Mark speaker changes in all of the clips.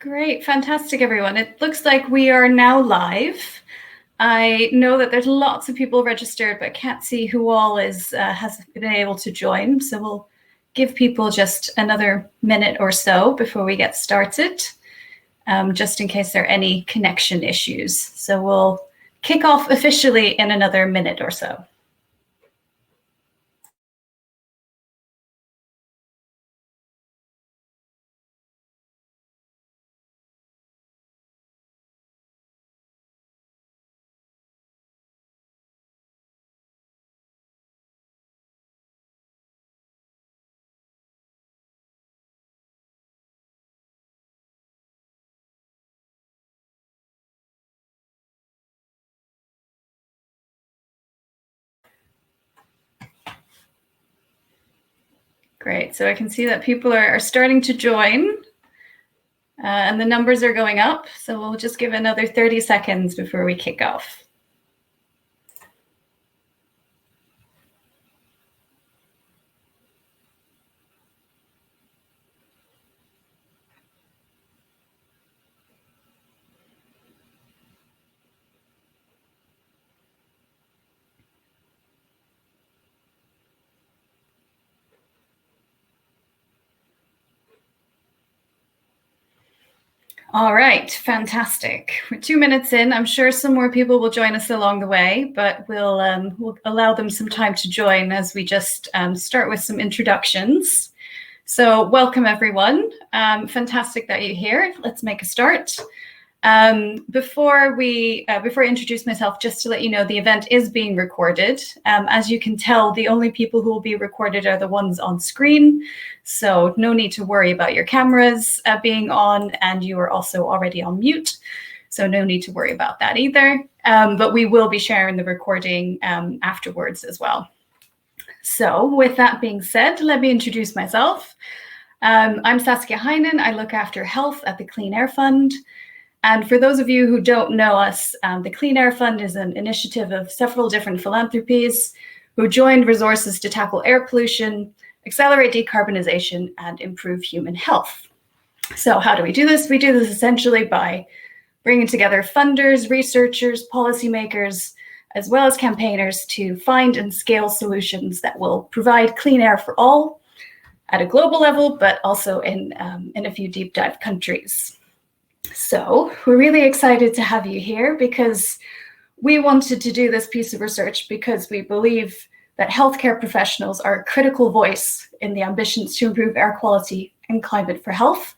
Speaker 1: Great, fantastic, everyone. It looks like we are now live. I know that there's lots of people registered, but can't see who all has been able to join. So we'll give people just another minute or so before we get started, just in case there are any connection issues. So we'll kick off officially in another minute or so. Great, so I can see that people are starting to join and the numbers are going up. So we'll just give another 30 seconds before we kick off. All right, fantastic. We're 2 minutes in. I'm sure some more people will join us along the way, but we'll allow them some time to join as we just start with some introductions. So welcome, everyone. Fantastic that you're here. Let's make a start. Before I introduce myself, just to let you know, the event is being recorded. As you can tell, the only people who will be recorded are the ones on screen. So no need to worry about your cameras being on, and you are also already on mute. So no need to worry about that either. But we will be sharing the recording afterwards as well. So with that being said, let me introduce myself. I'm Saskia Heijnen. I look after health at the Clean Air Fund. And for those of you who don't know us, the Clean Air Fund is an initiative of several different philanthropies who joined resources to tackle air pollution, accelerate decarbonization, and improve human health. So how do we do this? We do this essentially by bringing together funders, researchers, policymakers, as well as campaigners to find and scale solutions that will provide clean air for all at a global level, but also in a few deep dive countries. So we're really excited to have you here because we wanted to do this piece of research because we believe that healthcare professionals are a critical voice in the ambitions to improve air quality and climate for health.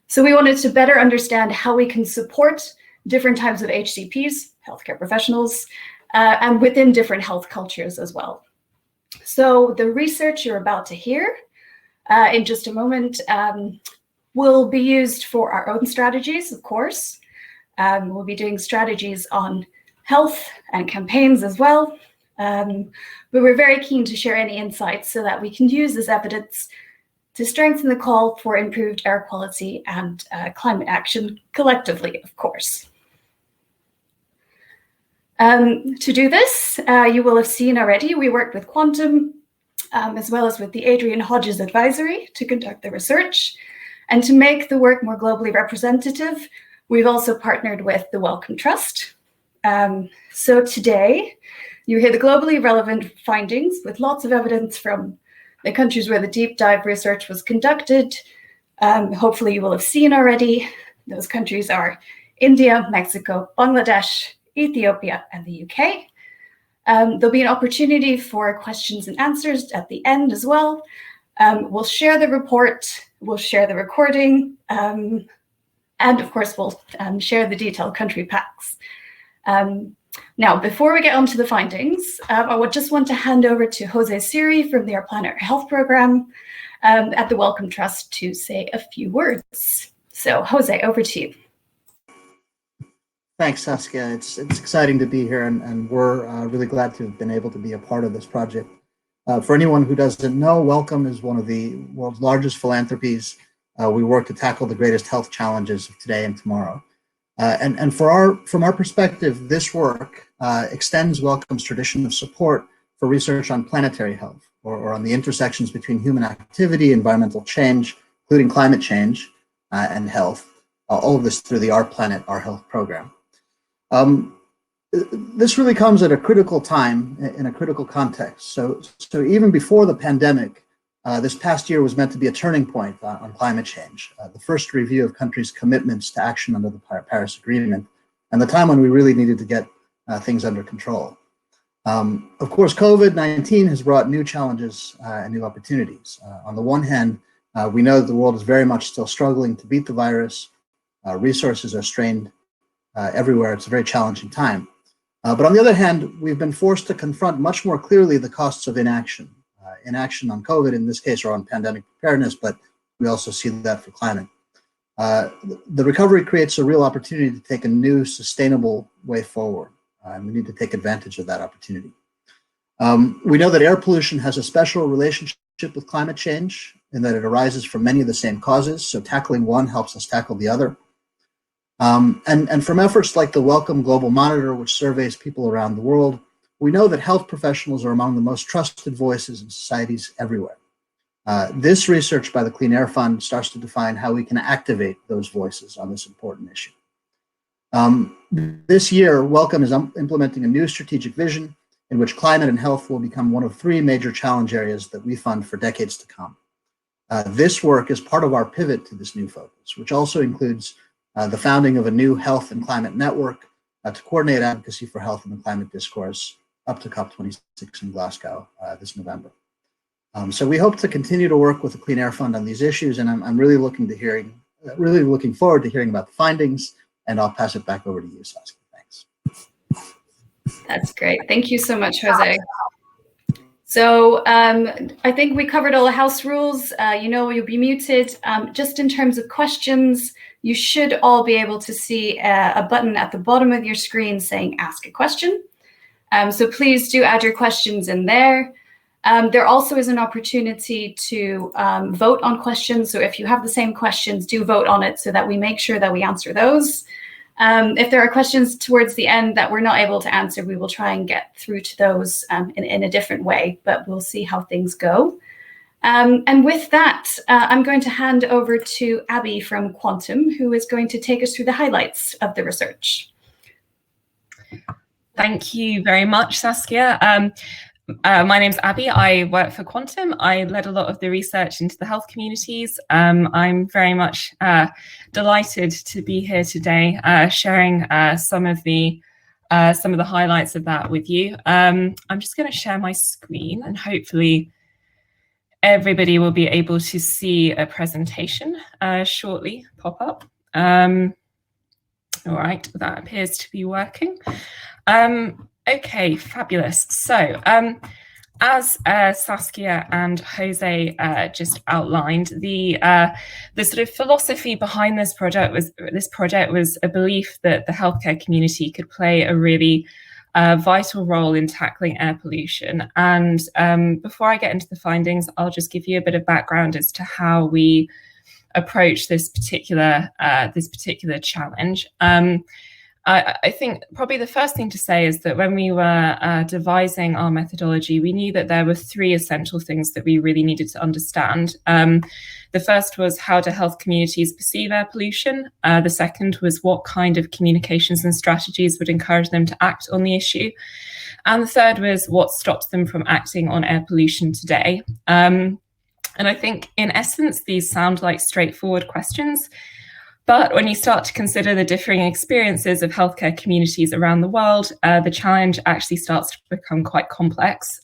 Speaker 1: So we wanted to better understand how we can support different types of HCPs, healthcare professionals, and within different health cultures as well. So the research you're about to hear in just a moment will be used for our own strategies, of course. We'll be doing strategies on health and campaigns as well. But we're very keen to share any insights so that we can use this evidence to strengthen the call for improved air quality and climate action collectively, of course. To do this, you will have seen already, we worked with Quantum, as well as with the Adrian Hodges Advisory to conduct the research. And to make the work more globally representative, we've also partnered with the Wellcome Trust. So today, you hear the globally relevant findings with lots of evidence from the countries where the deep dive research was conducted. Hopefully you will have seen already. Those countries are India, Mexico, Bangladesh, Ethiopia, and the UK. There'll be an opportunity for questions and answers at the end as well. We'll share the report, we'll share the recording, and of course, we'll share the detailed country packs. Now, before we get on to the findings, I would just want to hand over to Siri from the Our Planet Health Program at the Wellcome Trust to say a few words. So, Jose, over to you.
Speaker 2: Thanks, Saskia. It's exciting to be here, and we're really glad to have been able to be a part of this project. For anyone who doesn't know, Wellcome is one of the world's largest philanthropies. We work to tackle the greatest health challenges of today and tomorrow. And from our perspective, this work extends Wellcome's tradition of support for research on planetary health, or on the intersections between human activity, environmental change, including climate change, and health, all of this through the Our Planet, Our Health program. This really comes at a critical time in a critical context. So even before the pandemic, this past year was meant to be a turning point on climate change, the first review of countries' commitments to action under the Paris Agreement, and the time when we really needed to get things under control. Of course, COVID-19 has brought new challenges and new opportunities. On the one hand, we know that the world is very much still struggling to beat the virus. Resources are strained everywhere. It's a very challenging time. But on the other hand, we've been forced to confront much more clearly the costs of inaction. Inaction on COVID, in this case, or on pandemic preparedness, but we also see that for climate. The recovery creates a real opportunity to take a new, sustainable way forward, and we need to take advantage of that opportunity. We know that air pollution has a special relationship with climate change in that it arises from many of the same causes, so tackling one helps us tackle the other. And from efforts like the Wellcome Global Monitor, which surveys people around the world, we know that health professionals are among the most trusted voices in societies everywhere. This research by the Clean Air Fund starts to define how we can activate those voices on this important issue. This year, Wellcome is implementing a new strategic vision in which climate and health will become one of 3 major challenge areas that we fund for decades to come. This work is part of our pivot to this new focus, which also includes the founding of a new health and climate network to coordinate advocacy for health in the climate discourse up to COP26 in Glasgow this November. So we hope to continue to work with the Clean Air Fund on these issues, and I'm really looking forward to hearing about the findings, and I'll pass it back over to you, Saskia. Thanks.
Speaker 1: That's great. Thank you so much, Jose. So I think we covered all the house rules. You'll be muted. Just in terms of questions, you should all be able to see a button at the bottom of your screen saying ask a question. So please do add your questions in there. There also is an opportunity to vote on questions. So if you have the same questions, do vote on it so that we make sure that we answer those. If there are questions towards the end that we're not able to answer, we will try and get through to those in a different way, but we'll see how things go. And with that, I'm going to hand over to Abby from Quantum, who is going to take us through the highlights of the research.
Speaker 3: Thank you very much, Saskia. My name's Abby. I work for Quantum. I led a lot of the research into the health communities. I'm very much delighted to be here today, sharing some of the highlights of that with you. I'm just going to share my screen, and hopefully everybody will be able to see a presentation shortly pop up. All right, that appears to be working. Okay, fabulous. So as Saskia and Jose just outlined, the sort of philosophy behind this project was a belief that the healthcare community could play a really vital role in tackling air pollution. And before I get into the findings, I'll just give you a bit of background as to how we approach this particular challenge. I think probably the first thing to say is that when we were devising our methodology, we knew that there were 3 essential things that we really needed to understand. The first was, how do health communities perceive air pollution? The second was, what kind of communications and strategies would encourage them to act on the issue? And the third was, what stops them from acting on air pollution today? And I think in essence, these sound like straightforward questions. But when you start to consider the differing experiences of healthcare communities around the world, the challenge actually starts to become quite complex.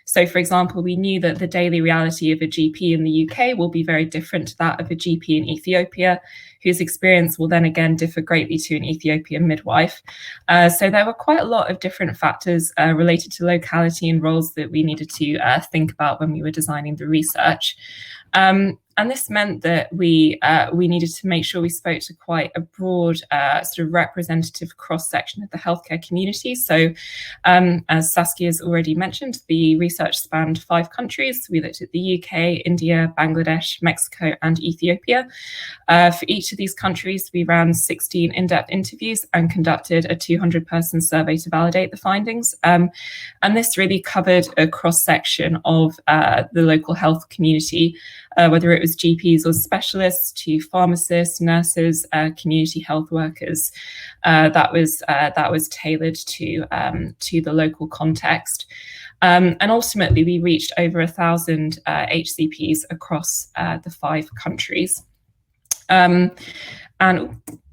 Speaker 3: So, for example, we knew that the daily reality of a GP in the UK will be very different to that of a GP in Ethiopia, whose experience will then again differ greatly to an Ethiopian midwife. So there were quite a lot of different factors related to locality and roles that we needed to think about when we were designing the research. And this meant that we needed to make sure we spoke to quite a broad sort of representative cross-section of the healthcare community. So as Saskia has already mentioned, the research spanned 5 countries. We looked at the UK, India, Bangladesh, Mexico, and Ethiopia. For each of these countries, we ran 16 in-depth interviews and conducted a 200-person survey to validate the findings. And this really covered a cross-section of the local health community, whether it was GPs or specialists, to pharmacists, nurses, community health workers. That was tailored to the local context. And ultimately, we reached over 1,000 HCPs across the 5 countries. And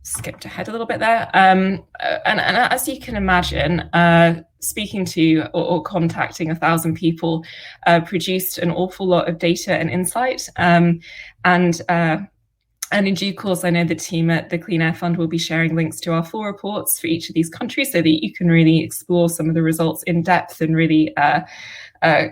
Speaker 3: skipped ahead a little bit there. And as you can imagine, speaking to or contacting 1,000 people produced an awful lot of data and insight. And in due course, I know the team at the Clean Air Fund will be sharing links to our full reports for each of these countries so that you can really explore some of the results in depth and really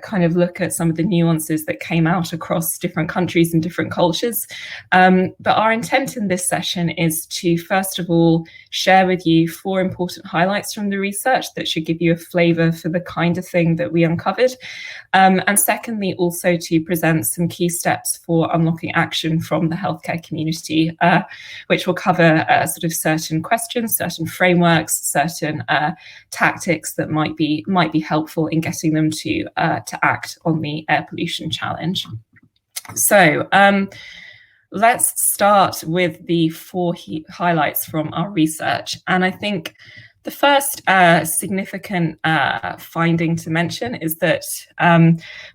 Speaker 3: kind of look at some of the nuances that came out across different countries and different cultures. But our intent in this session is to, first of all, share with you 4 important highlights from the research that should give you a flavour for the kind of thing that we uncovered. And secondly, also to present some key steps for unlocking action from the healthcare community, which will cover sort of certain questions, certain frameworks, certain tactics that might be helpful in getting them to act on the air pollution challenge. So let's start with the 4 highlights from our research. And I think the first significant finding to mention is that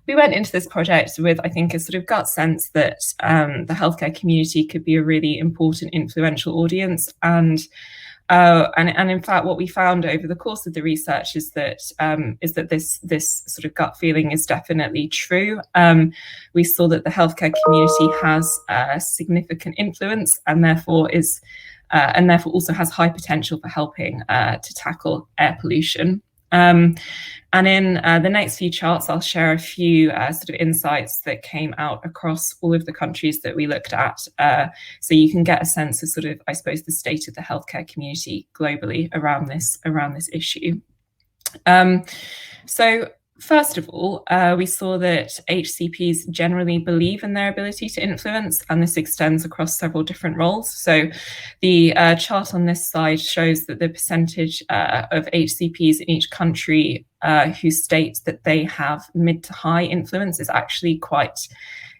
Speaker 3: we went into this project with, I think, a sort of gut sense that the healthcare community could be a really important, influential audience. And in fact, what we found over the course of the research is that this sort of gut feeling is definitely true. We saw that the healthcare community has significant influence and therefore also has high potential for helping to tackle air pollution. And in the next few charts, I'll share a few sort of insights that came out across all of the countries that we looked at, so you can get a sense of sort of, I suppose, the state of the healthcare community globally around this issue. So first of all, we saw that HCPs generally believe in their ability to influence, and this extends across several different roles. So the chart on this slide shows that the percentage of HCPs in each country who state that they have mid to high influence is actually quite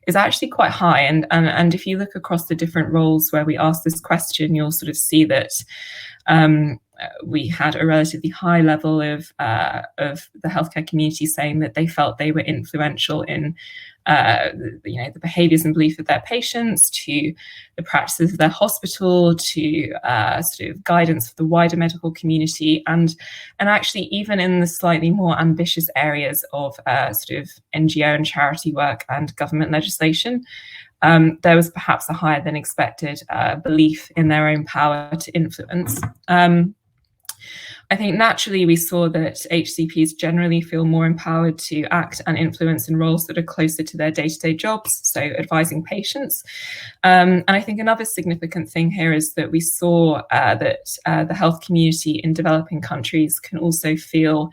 Speaker 3: high. And if you look across the different roles where we asked this question, you'll sort of see that we had a relatively high level of the healthcare community saying that they felt they were influential in the behaviours and belief of their patients, to the practices of their hospital, to sort of guidance for the wider medical community, and actually even in the slightly more ambitious areas of sort of NGO and charity work and government legislation. There was perhaps a higher than expected belief in their own power to influence. I think naturally we saw that HCPs generally feel more empowered to act and influence in roles that are closer to their day-to-day jobs, so advising patients. And I think another significant thing here is that we saw that the health community in developing countries can also feel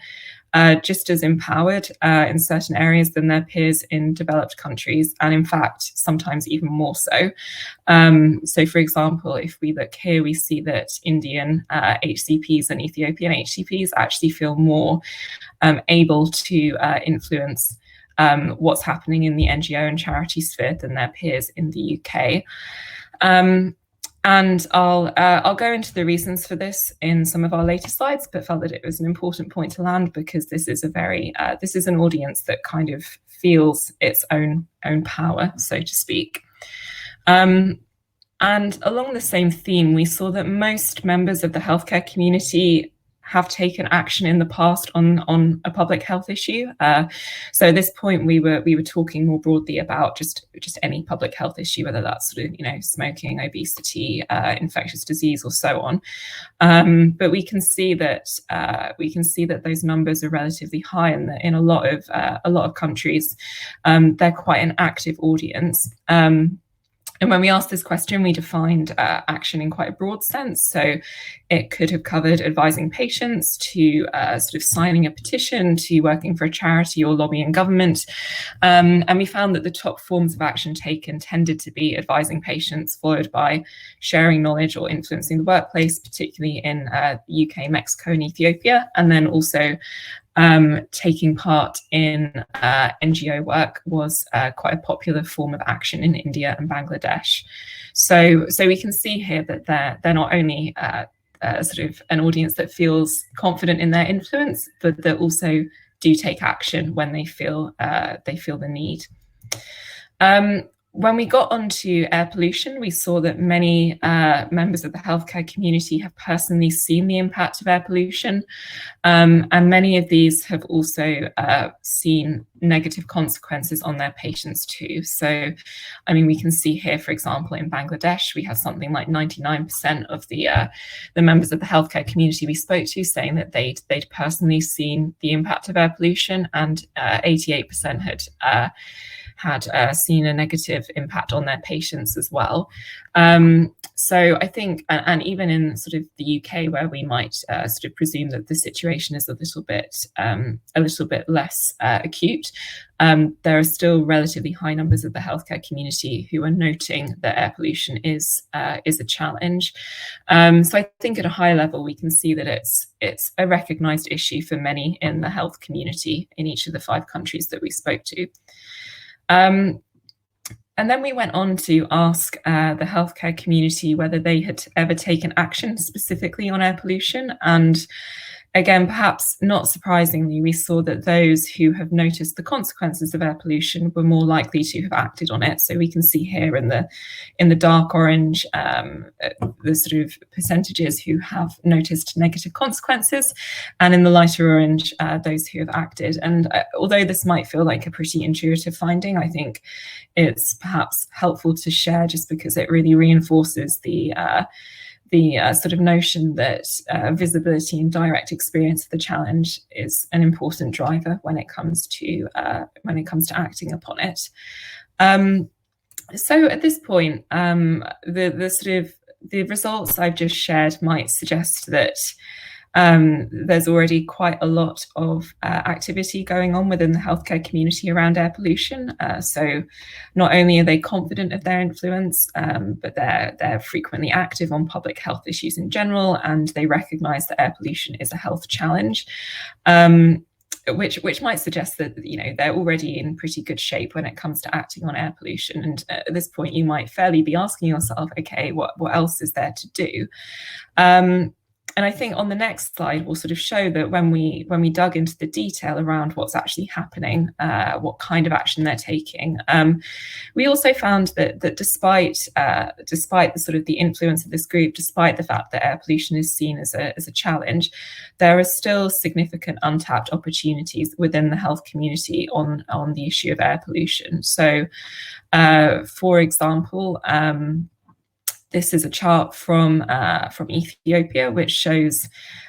Speaker 3: just as empowered in certain areas than their peers in developed countries, and in fact, sometimes even more so. So for example, if we look here, we see that Indian HCPs and Ethiopian HCPs actually feel more able to influence what's happening in the NGO and charity sphere than their peers in the UK. And I'll go into the reasons for this in some of our later slides, but felt that it was an important point to land because this is this is an audience that kind of feels its own power, so to speak. And along the same theme, we saw that most members of the healthcare community have taken action in the past on a public health issue. So at this point, we were talking more broadly about just any public health issue, whether that's sort of smoking, obesity, infectious disease, or so on. But we can see that those numbers are relatively high, and in a lot of countries, they're quite an active audience. And when we asked this question, we defined action in quite a broad sense. So it could have covered advising patients, to sort of signing a petition, to working for a charity or lobbying government. And we found that the top forms of action taken tended to be advising patients, followed by sharing knowledge or influencing the workplace, particularly in the UK, Mexico, and Ethiopia. And then also taking part in NGO work was quite a popular form of action in India and Bangladesh. So we can see here that they're not only sort of an audience that feels confident in their influence, but that also do take action when they feel the need. When we got onto air pollution, we saw that many members of the healthcare community have personally seen the impact of air pollution, and many of these have also seen negative consequences on their patients too. So, I mean, we can see here, for example, in Bangladesh, we have something like 99% of the members of the healthcare community we spoke to saying that they'd personally seen the impact of air pollution, and 88% had seen a negative impact on their patients as well. So I think, and even in sort of the UK, where we might sort of presume that the situation is a little bit less acute, there are still relatively high numbers of the healthcare community who are noting that air pollution is a challenge. So I think at a high level, we can see that it's a recognised issue for many in the health community in each of the 5 countries that we spoke to. And then we went on to ask the healthcare community whether they had ever taken action specifically on air pollution. And again, perhaps not surprisingly, we saw that those who have noticed the consequences of air pollution were more likely to have acted on it. So we can see here in the dark orange, the sort of percentages who have noticed negative consequences, and in the lighter orange, those who have acted. And although this might feel like a pretty intuitive finding, I think it's perhaps helpful to share just because it really reinforces the sort of notion that visibility and direct experience of the challenge is an important driver when it comes to acting upon it. So at this point, the results I've just shared might suggest that there's already quite a lot of activity going on within the healthcare community around air pollution. So not only are they confident of their influence, but they're frequently active on public health issues in general, and they recognise that air pollution is a health challenge. Which might suggest that, you know, they're already in pretty good shape when it comes to acting on air pollution. And at this point, you might fairly be asking yourself, okay, what else is there to do? And I think on the next slide, we'll sort of show that when we dug into the detail around what's actually happening, what kind of action they're taking, we also found that despite the sort of the influence of this group, despite the fact that air pollution is seen as a challenge, there are still significant untapped opportunities within the health community on the issue of air pollution. So, for example, this is a chart from Ethiopia, which shows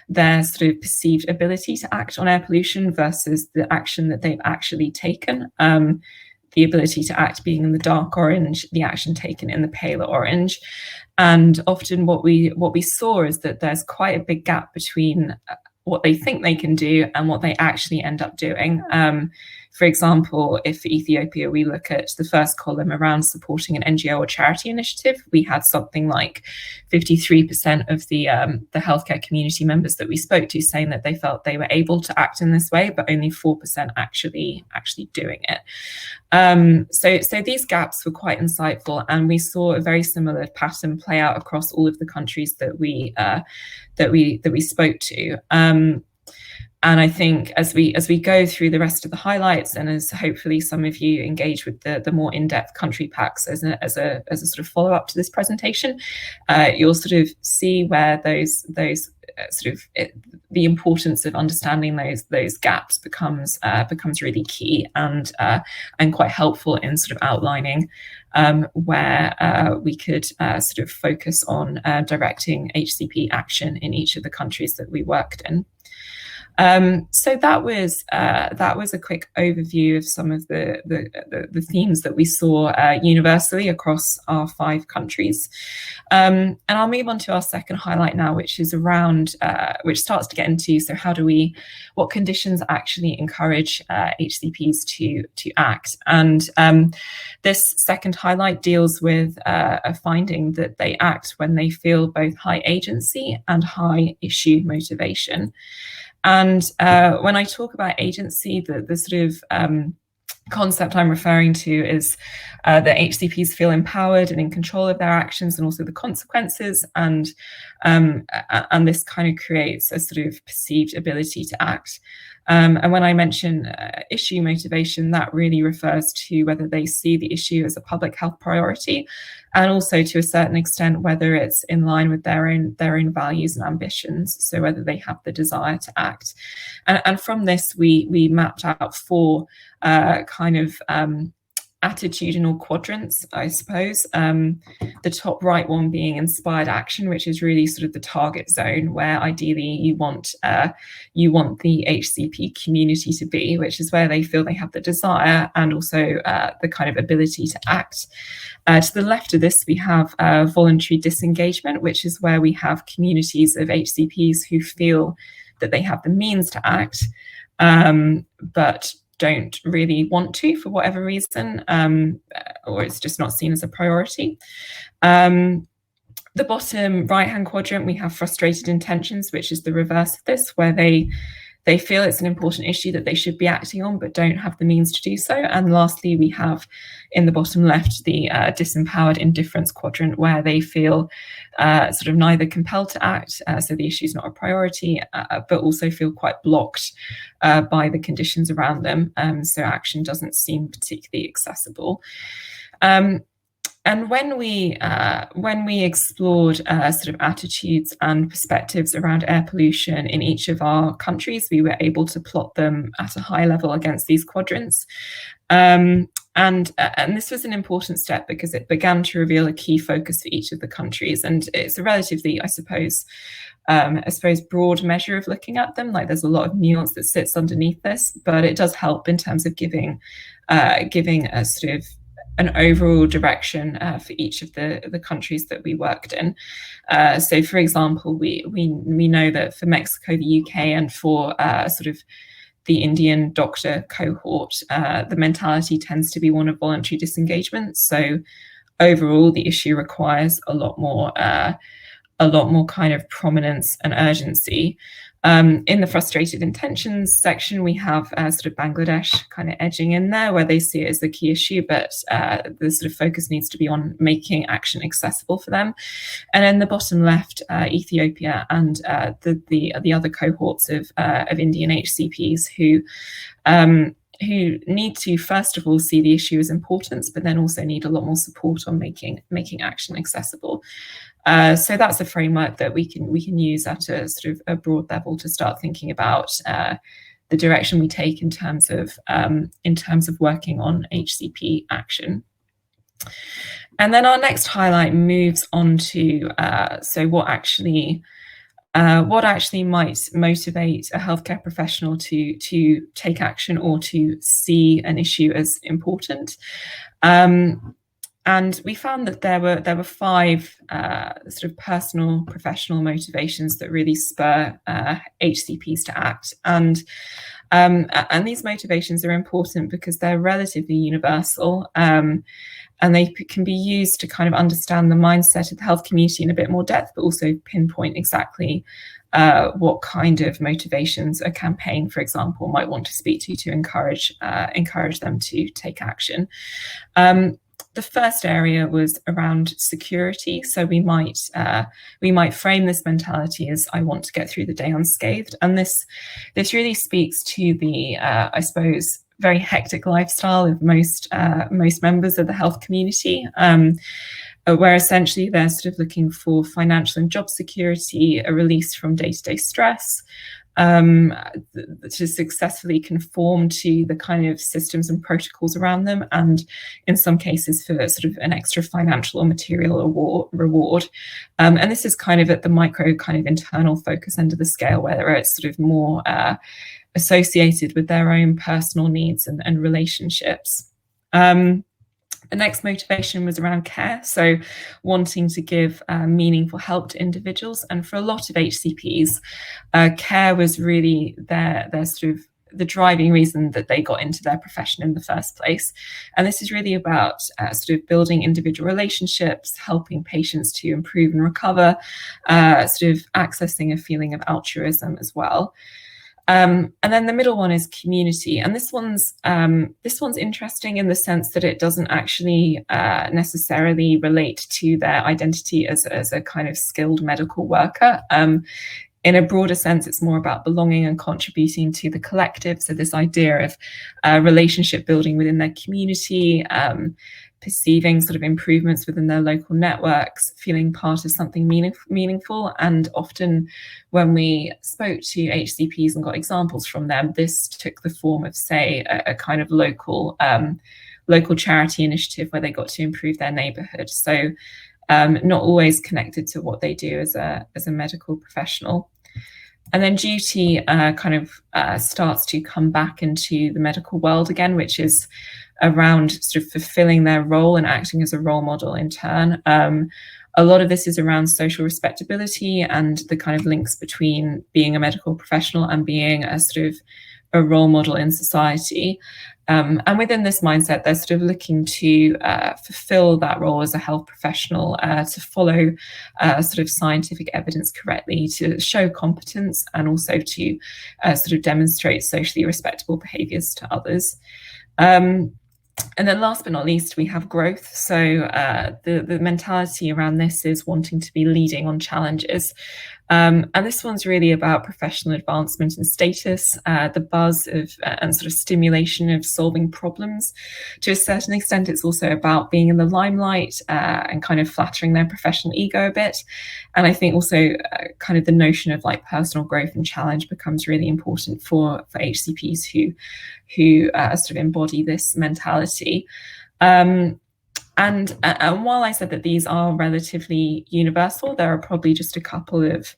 Speaker 3: their sort of perceived ability to act on air pollution versus the action that they've actually taken. The ability to act being in the dark orange, the action taken in the paler orange. And often what we saw is that there's quite a big gap between what they think they can do and what they actually end up doing. For example, if for Ethiopia, we look at the first column around supporting an NGO or charity initiative, we had something like 53% of the healthcare community members that we spoke to saying that they felt they were able to act in this way, but only 4% actually doing it. So these gaps were quite insightful, and we saw a very similar pattern play out across all of the countries that we spoke to. And I think as we go through the rest of the highlights, and as hopefully some of you engage with the more in-depth country packs as a sort of follow-up to this presentation, you'll sort of see where those sort of the importance of understanding those gaps becomes really key and quite helpful in sort of outlining where we could sort of focus on directing HCP action in each of the countries that we worked in. So that was a quick overview of some of the themes that we saw universally across our 5 countries. And I'll move on to our second highlight now, which is around, which starts to get into, so what conditions actually encourage HCPs to act. And this second highlight deals with a finding that they act when they feel both high agency and high issue motivation. And when I talk about agency, the sort of concept I'm referring to is that HCPs feel empowered and in control of their actions and also the consequences, and this kind of creates a sort of perceived ability to act. And when I mention issue motivation, that really refers to whether they see the issue as a public health priority, and also to a certain extent whether it's in line with their own values and ambitions. So whether they have the desire to act. And from this, we mapped out 4 kind of attitudinal quadrants, I suppose. The top right one being inspired action, which is really sort of the target zone where ideally you want the HCP community to be, which is where they feel they have the desire and also the kind of ability to act. To the left of this, we have voluntary disengagement, which is where we have communities of HCPs who feel that they have the means to act, but don't really want to for whatever reason, or it's just not seen as a priority. The bottom right-hand quadrant, we have frustrated intentions, which is the reverse of this, where they feel it's an important issue that they should be acting on, but don't have the means to do so. And lastly, we have in the bottom left, the disempowered indifference quadrant, where they feel sort of neither compelled to act, so the issue is not a priority, but also feel quite blocked by the conditions around them. So action doesn't seem particularly accessible. And when we explored sort of attitudes and perspectives around air pollution in each of our countries, we were able to plot them at a high level against these quadrants. And this was an important step because it began to reveal a key focus for each of the countries. And it's a relatively, I suppose, broad measure of looking at them. Like there's a lot of nuance that sits underneath this, but it does help in terms of giving a sort of an overall direction for each of the countries that we worked in. So, for example, we know that for Mexico, the UK, and for sort of the Indian doctor cohort, the mentality tends to be one of voluntary disengagement. So, overall, the issue requires a lot more kind of prominence and urgency. In the frustrated intentions section, we have sort of Bangladesh kind of edging in there, where they see it as the key issue, but the sort of focus needs to be on making action accessible for them. And in the bottom left, Ethiopia and the other cohorts of Indian HCPs who need to, first of all, see the issue as important, but then also need a lot more support on making action accessible. So that's a framework that we can use at a sort of a broad level to start thinking about the direction we take in terms of working on HCP action. And then our next highlight moves on to so what actually might motivate a healthcare professional to take action or to see an issue as important. And we found that there were 5 sort of personal, professional motivations that really spur HCPs to act. And these motivations are important because they're relatively universal, and they can be used to kind of understand the mindset of the health community in a bit more depth, but also pinpoint exactly what kind of motivations a campaign, for example, might want to speak to encourage them to take action. The first area was around security. So we might frame this mentality as I want to get through the day unscathed. And this really speaks to the, I suppose, very hectic lifestyle of most members of the health community, where essentially they're sort of looking for financial and job security, a release from day-to-day stress, to successfully conform to the kind of systems and protocols around them, and in some cases for sort of an extra financial or material reward. And this is kind of at the micro kind of internal focus end of the scale, where it's sort of more associated with their own personal needs and relationships. The next motivation was around care, so wanting to give meaningful help to individuals. And for a lot of HCPs, care was really their sort of the driving reason that they got into their profession in the first place. And this is really about sort of building individual relationships, helping patients to improve and recover, sort of accessing a feeling of altruism as well. And then the middle one is community, and this one's interesting in the sense that it doesn't actually necessarily relate to their identity as a kind of skilled medical worker. In a broader sense, it's more about belonging and contributing to the collective. So this idea of relationship building within their community, perceiving sort of improvements within their local networks, feeling part of something meaningful. And often when we spoke to HCPs and got examples from them, this took the form of, say, a kind of local charity initiative where they got to improve their neighborhood. So not always connected to what they do as a medical professional. And then duty kind of starts to come back into the medical world again, which is around sort of fulfilling their role and acting as a role model in turn. A lot of this is around social respectability and the kind of links between being a medical professional and being a sort of a role model in society. And within this mindset, they're sort of looking to fulfill that role as a health professional, to follow sort of scientific evidence correctly, to show competence, and also to sort of demonstrate socially respectable behaviours to others. And then last but not least, we have growth. So the mentality around this is wanting to be leading on challenges. And this one's really about professional advancement and status, the buzz of and sort of stimulation of solving problems. To a certain extent, it's also about being in the limelight and kind of flattering their professional ego a bit. And I think also kind of the notion of like personal growth and challenge becomes really important for HCPs who sort of embody this mentality. And while I said that these are relatively universal, there are probably just a couple of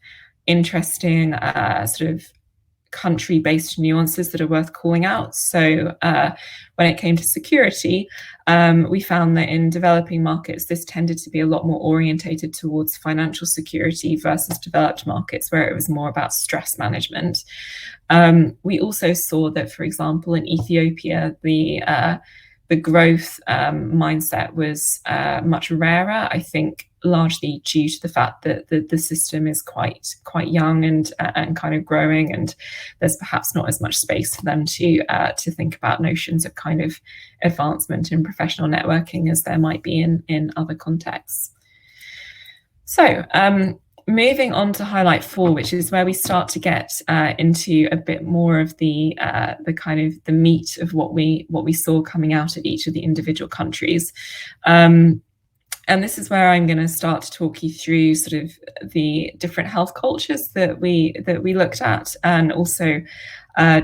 Speaker 3: interesting sort of country-based nuances that are worth calling out. So when it came to security, we found that in developing markets, this tended to be a lot more orientated towards financial security versus developed markets, where it was more about stress management. We also saw that, for example, in Ethiopia, the growth mindset was much rarer, I think largely due to the fact that the system is quite young and kind of growing, and there's perhaps not as much space for them to think about notions of kind of advancement in professional networking as there might be in other contexts. So moving on to highlight 4, which is where we start to get into a bit more of the kind of the meat of what we saw coming out of each of the individual countries. And this is where I'm going to start to talk you through sort of the different health cultures that we looked at, and also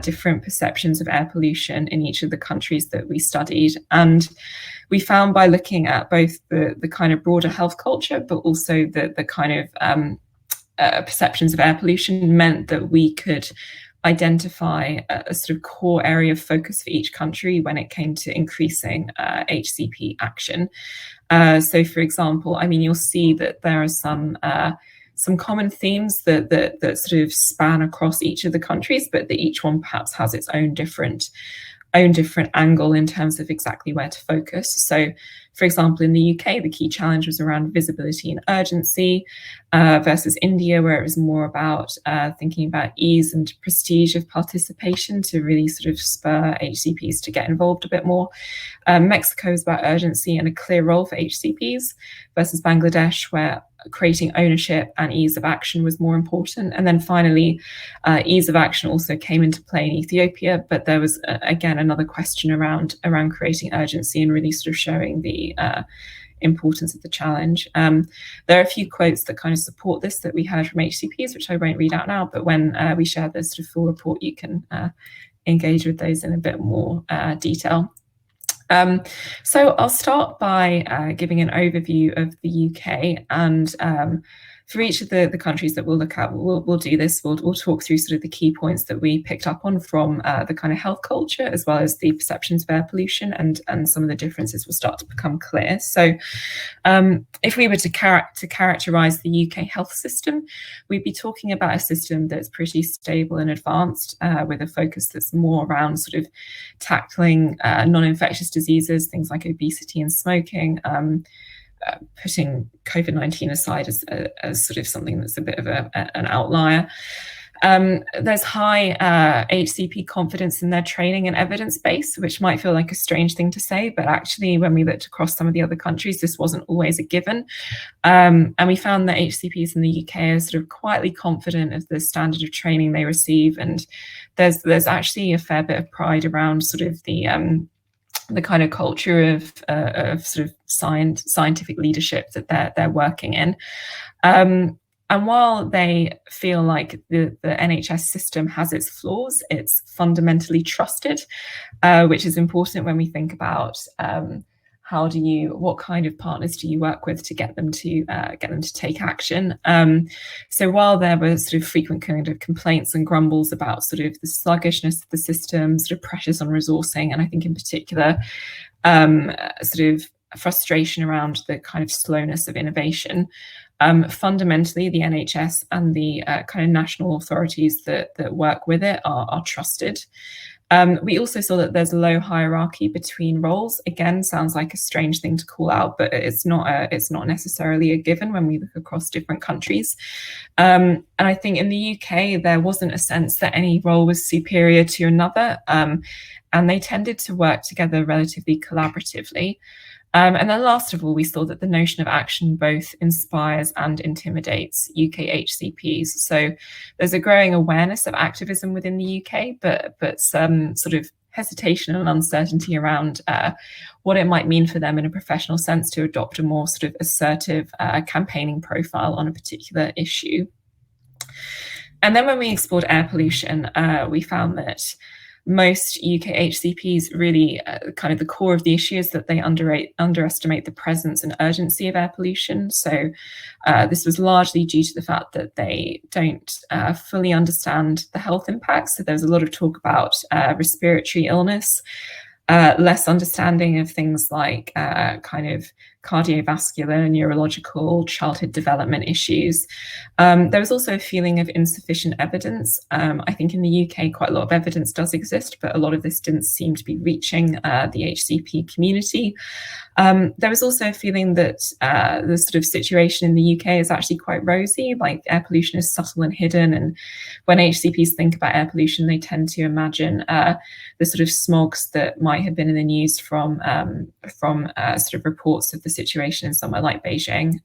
Speaker 3: different perceptions of air pollution in each of the countries that we studied. And we found by looking at both the kind of broader health culture, but also the kind of perceptions of air pollution, meant that we could identify a sort of core area of focus for each country when it came to increasing HCP action. So, for example, I mean, you'll see that there are some common themes that sort of span across each of the countries, but that each one perhaps has its own different angle in terms of exactly where to focus. So, for example, in the UK, the key challenge was around visibility and urgency, versus India, where it was more about thinking about ease and prestige of participation to really sort of spur HCPs to get involved a bit more. Mexico is about urgency and a clear role for HCPs, versus Bangladesh, where creating ownership and ease of action was more important. And then finally, ease of action also came into play in Ethiopia, but there was again another question around creating urgency and really sort of showing the importance of the challenge. There are a few quotes that kind of support this that we heard from HCPs, which I won't read out now, but when we share the sort of full report, you can engage with those in a bit more detail. So I'll start by giving an overview of the UK, and for each of the countries that we'll look at, we'll do this. We'll talk through sort of the key points that we picked up on from the kind of health culture, as well as the perceptions of air pollution, and some of the differences will start to become clear. So if we were to characterize the UK health system, we'd be talking about a system that's pretty stable and advanced, with a focus that's more around sort of tackling non-infectious diseases, things like obesity and smoking, putting COVID-19 aside as sort of something that's a bit of an outlier. There's high HCP confidence in their training and evidence base, which might feel like a strange thing to say, but actually when we looked across some of the other countries, this wasn't always a given. And we found that HCPs in the UK are sort of quietly confident of the standard of training they receive. And there's actually a fair bit of pride around sort of the kind of culture of sort of scientific leadership that they're working in. And while they feel like the NHS system has its flaws, it's fundamentally trusted, which is important when we think about what kind of partners do you work with to get them to take action. So while there were sort of frequent kind of complaints and grumbles about sort of the sluggishness of the system, sort of pressures on resourcing, and I think in particular sort of frustration around the kind of slowness of innovation, fundamentally the NHS and the kind of national authorities that work with it are trusted. We also saw that there's a low hierarchy between roles. Again, sounds like a strange thing to call out, but it's not necessarily a given when we look across different countries. And I think in the UK, there wasn't a sense that any role was superior to another, and they tended to work together relatively collaboratively. And then last of all, we saw that the notion of action both inspires and intimidates UK HCPs. So there's a growing awareness of activism within the UK, but some sort of hesitation and uncertainty around what it might mean for them in a professional sense to adopt a more sort of assertive campaigning profile on a particular issue. And then when we explored air pollution, we found that most UK HCPs really kind of the core of the issue is that they underestimate the presence and urgency of air pollution. So this was largely due to the fact that they don't fully understand the health impacts. So there's a lot of talk about respiratory illness, less understanding of things like kind of cardiovascular, neurological, childhood development issues. There was also a feeling of insufficient evidence. I think in the UK, quite a lot of evidence does exist, but a lot of this didn't seem to be reaching the HCP community. There was also a feeling that the sort of situation in the UK is actually quite rosy, like air pollution is subtle and hidden. And when HCPs think about air pollution, they tend to imagine the sort of smogs that might have been in the news from sort of reports of the situation in somewhere like Beijing,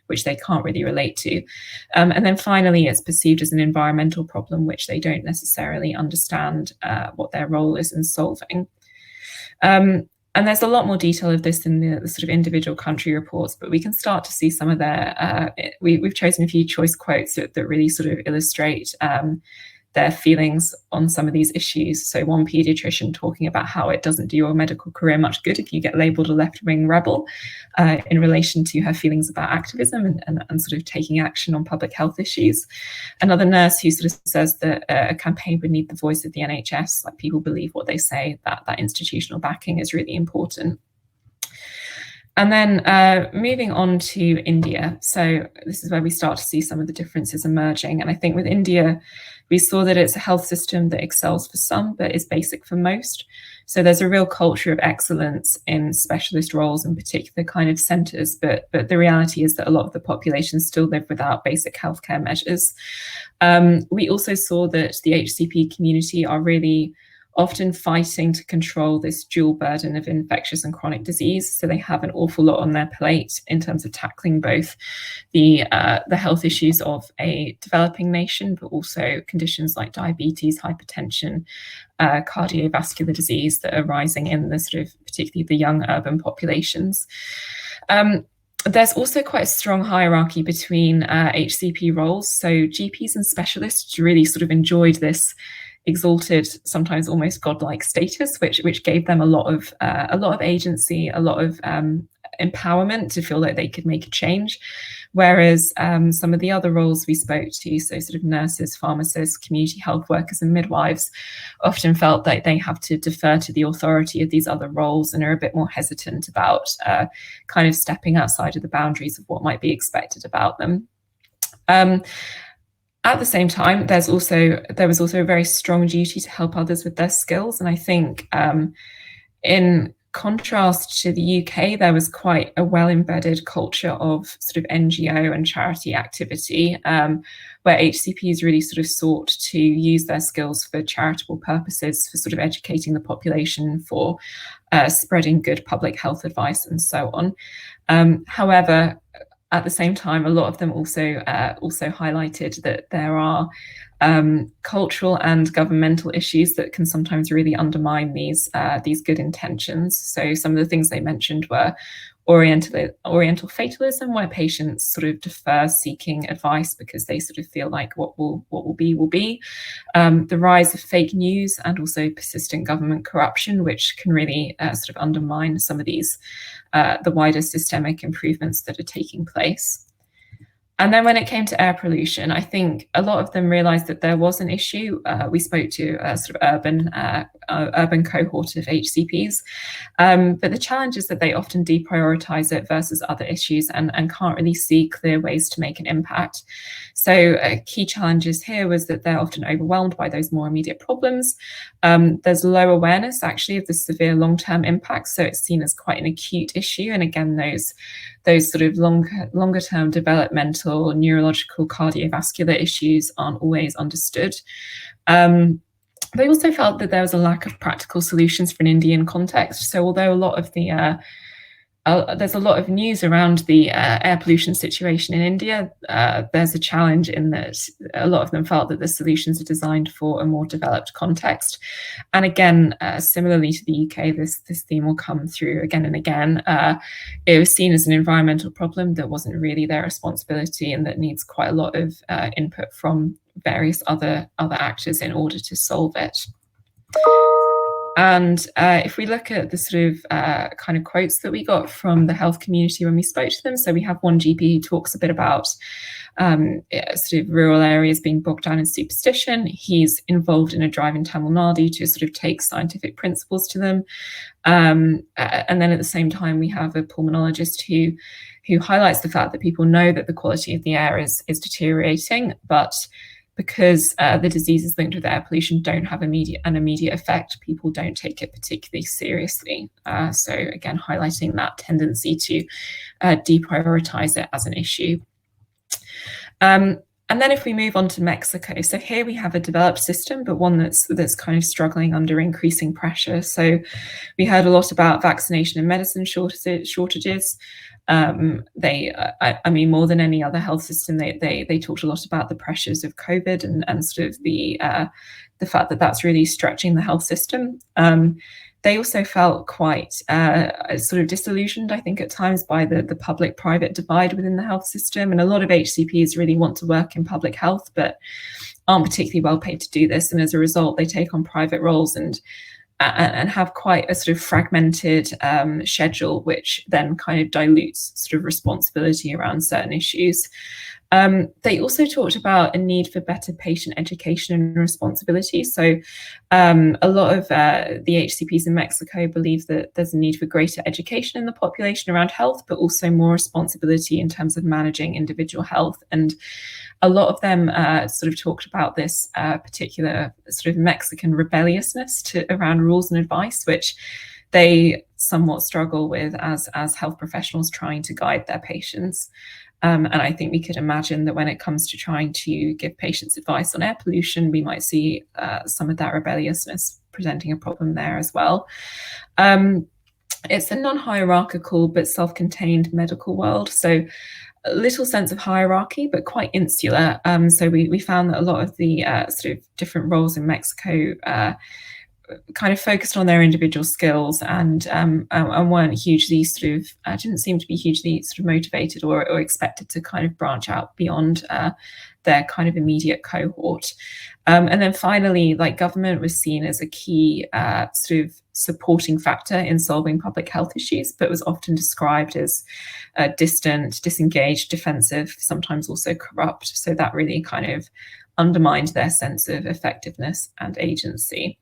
Speaker 3: which they can't really relate to. And then finally, it's perceived as an environmental problem, which they don't necessarily understand what their role is in solving. And there's a lot more detail of this in the sort of individual country reports, but we can start to see some of their, we've chosen a few choice quotes that really sort of illustrate their feelings on some of these issues. So one paediatrician talking about how it doesn't do your medical career much good if you get labelled a left-wing rebel in relation to her feelings about activism and sort of taking action on public health issues. Another nurse who sort of says that a campaign would need the voice of the NHS, like people believe what they say, that institutional backing is really important. And then moving on to India. So this is where we start to see some of the differences emerging. And I think with India, we saw that it's a health system that excels for some, but is basic for most. So there's a real culture of excellence in specialist roles and particular kind of centres, but the reality is that a lot of the population still live without basic healthcare measures. We also saw that the HCP community are really often fighting to control this dual burden of infectious and chronic disease. So they have an awful lot on their plate in terms of tackling both the health issues of a developing nation, but also conditions like diabetes, hypertension, cardiovascular disease that are rising in the sort of particularly the young urban populations. There's also quite a strong hierarchy between HCP roles. So GPs and specialists really sort of enjoyed this exalted, sometimes almost godlike status, which gave them a lot of agency, a lot of empowerment to feel like they could make a change. Whereas some of the other roles we spoke to, so sort of nurses, pharmacists, community health workers and midwives, often felt that they have to defer to the authority of these other roles and are a bit more hesitant about kind of stepping outside of the boundaries of what might be expected about them. At the same time, there was also a very strong duty to help others with their skills. And I think in contrast to the UK, there was quite a well-embedded culture of sort of NGO and charity activity, where HCPs really sort of sought to use their skills for charitable purposes, for sort of educating the population, for spreading good public health advice and so on. However, at the same time, a lot of them also highlighted that there are cultural and governmental issues that can sometimes really undermine these good intentions. So some of the things they mentioned were Oriental fatalism, where patients sort of defer seeking advice because they sort of feel like what will be will be. The rise of fake news and also persistent government corruption, which can really sort of undermine some of these the wider systemic improvements that are taking place. And then when it came to air pollution, I think a lot of them realised that there was an issue. We spoke to a sort of urban cohort of HCPs, but the challenge is that they often deprioritise it versus other issues and can't really see clear ways to make an impact. So key challenges here was that they're often overwhelmed by those more immediate problems. There's low awareness actually of the severe long-term impacts, so it's seen as quite an acute issue. And again, those sort of longer term developmental, neurological, cardiovascular issues aren't always understood. They also felt that there was a lack of practical solutions for an Indian context. So although a lot of the there's a lot of news around the air pollution situation in India, there's a challenge in that a lot of them felt that the solutions are designed for a more developed context. And again, similarly to the UK, this theme will come through again and again. It was seen as an environmental problem that wasn't really their responsibility and that needs quite a lot of input from various other actors in order to solve it. And if we look at the sort of kind of quotes that we got from the health community when we spoke to them, so we have one GP who talks a bit about sort of rural areas being bogged down in superstition. He's involved in a drive in Tamil Nadu to sort of take scientific principles to them. And then at the same time, we have a pulmonologist who highlights the fact that people know that the quality of the air is deteriorating, but because the diseases linked with air pollution don't have an immediate effect, people don't take it particularly seriously. So again, highlighting that tendency to deprioritize it as an issue. And then if we move on to Mexico, so here we have a developed system, but one that's kind of struggling under increasing pressure. So we heard a lot about vaccination and medicine shortages. I mean, more than any other health system, they talked a lot about the pressures of COVID and sort of the fact that that's really stretching the health system. They also felt quite sort of disillusioned, I think, at times by the public-private divide within the health system. And a lot of HCPs really want to work in public health, but aren't particularly well paid to do this. And as a result, they take on private roles and have quite a sort of fragmented schedule, which then kind of dilutes sort of responsibility around certain issues. They also talked about a need for better patient education and responsibility. So a lot of the HCPs in Mexico believe that there's a need for greater education in the population around health, but also more responsibility in terms of managing individual health. And a lot of them sort of talked about this particular sort of Mexican rebelliousness around rules and advice, which they somewhat struggle with as health professionals trying to guide their patients. And I think we could imagine that when it comes to trying to give patients advice on air pollution, we might see some of that rebelliousness presenting a problem there as well. It's a non-hierarchical but self-contained medical world. So a little sense of hierarchy, but quite insular. So we found that a lot of the sort of different roles in Mexico kind of focused on their individual skills and weren't hugely sort of didn't seem to be hugely sort of motivated or expected to kind of branch out beyond their kind of immediate cohort. And then finally, like, government was seen as a key sort of supporting factor in solving public health issues, but was often described as distant, disengaged, defensive, sometimes also corrupt. So that really kind of undermined their sense of effectiveness and agency.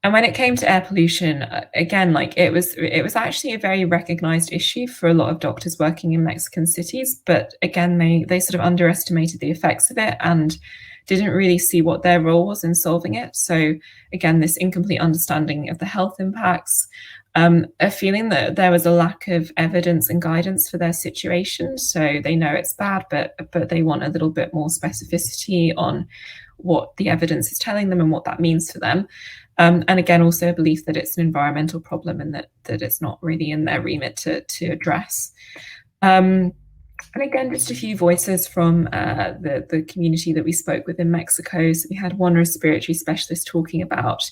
Speaker 3: And when it came to air pollution, again, like it was actually a very recognized issue for a lot of doctors working in Mexican cities. But again, they sort of underestimated the effects of it and didn't really see what their role was in solving it. So again, this incomplete understanding of the health impacts, a feeling that there was a lack of evidence and guidance for their situation. So they know it's bad, but they want a little bit more specificity on what the evidence is telling them and what that means for them. And again, also a belief that it's an environmental problem and that it's not really in their remit to address. And again, just a few voices from the community that we spoke with in Mexico. So we had one respiratory specialist talking about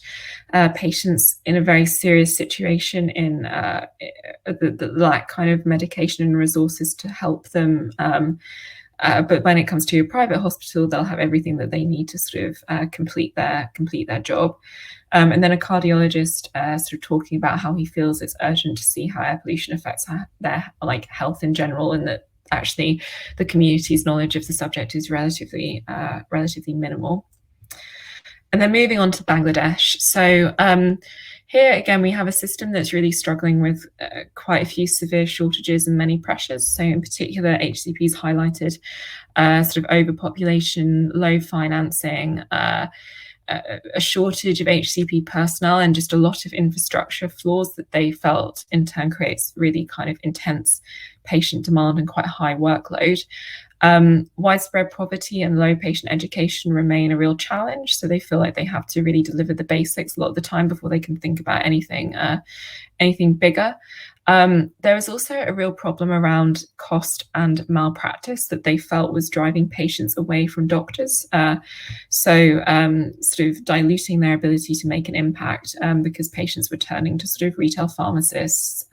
Speaker 3: patients in a very serious situation in the lack kind of medication and resources to help them. But when it comes to a private hospital, they'll have everything that they need to sort of complete their job. And then a cardiologist sort of talking about how he feels it's urgent to see how air pollution affects their health in general, and that actually the community's knowledge of the subject is relatively minimal. And then moving on to Bangladesh. So here again, we have a system that's really struggling with quite a few severe shortages and many pressures. So in particular, HCP's highlighted sort of overpopulation, low financing, a shortage of HCP personnel, and just a lot of infrastructure flaws that they felt in turn creates really kind of intense patient demand and quite high workload. Widespread poverty and low patient education remain a real challenge. So they feel like they have to really deliver the basics a lot of the time before they can think about anything bigger. There was also a real problem around cost and malpractice that they felt was driving patients away from doctors. So sort of diluting their ability to make an impact because patients were turning to sort of retail pharmacists,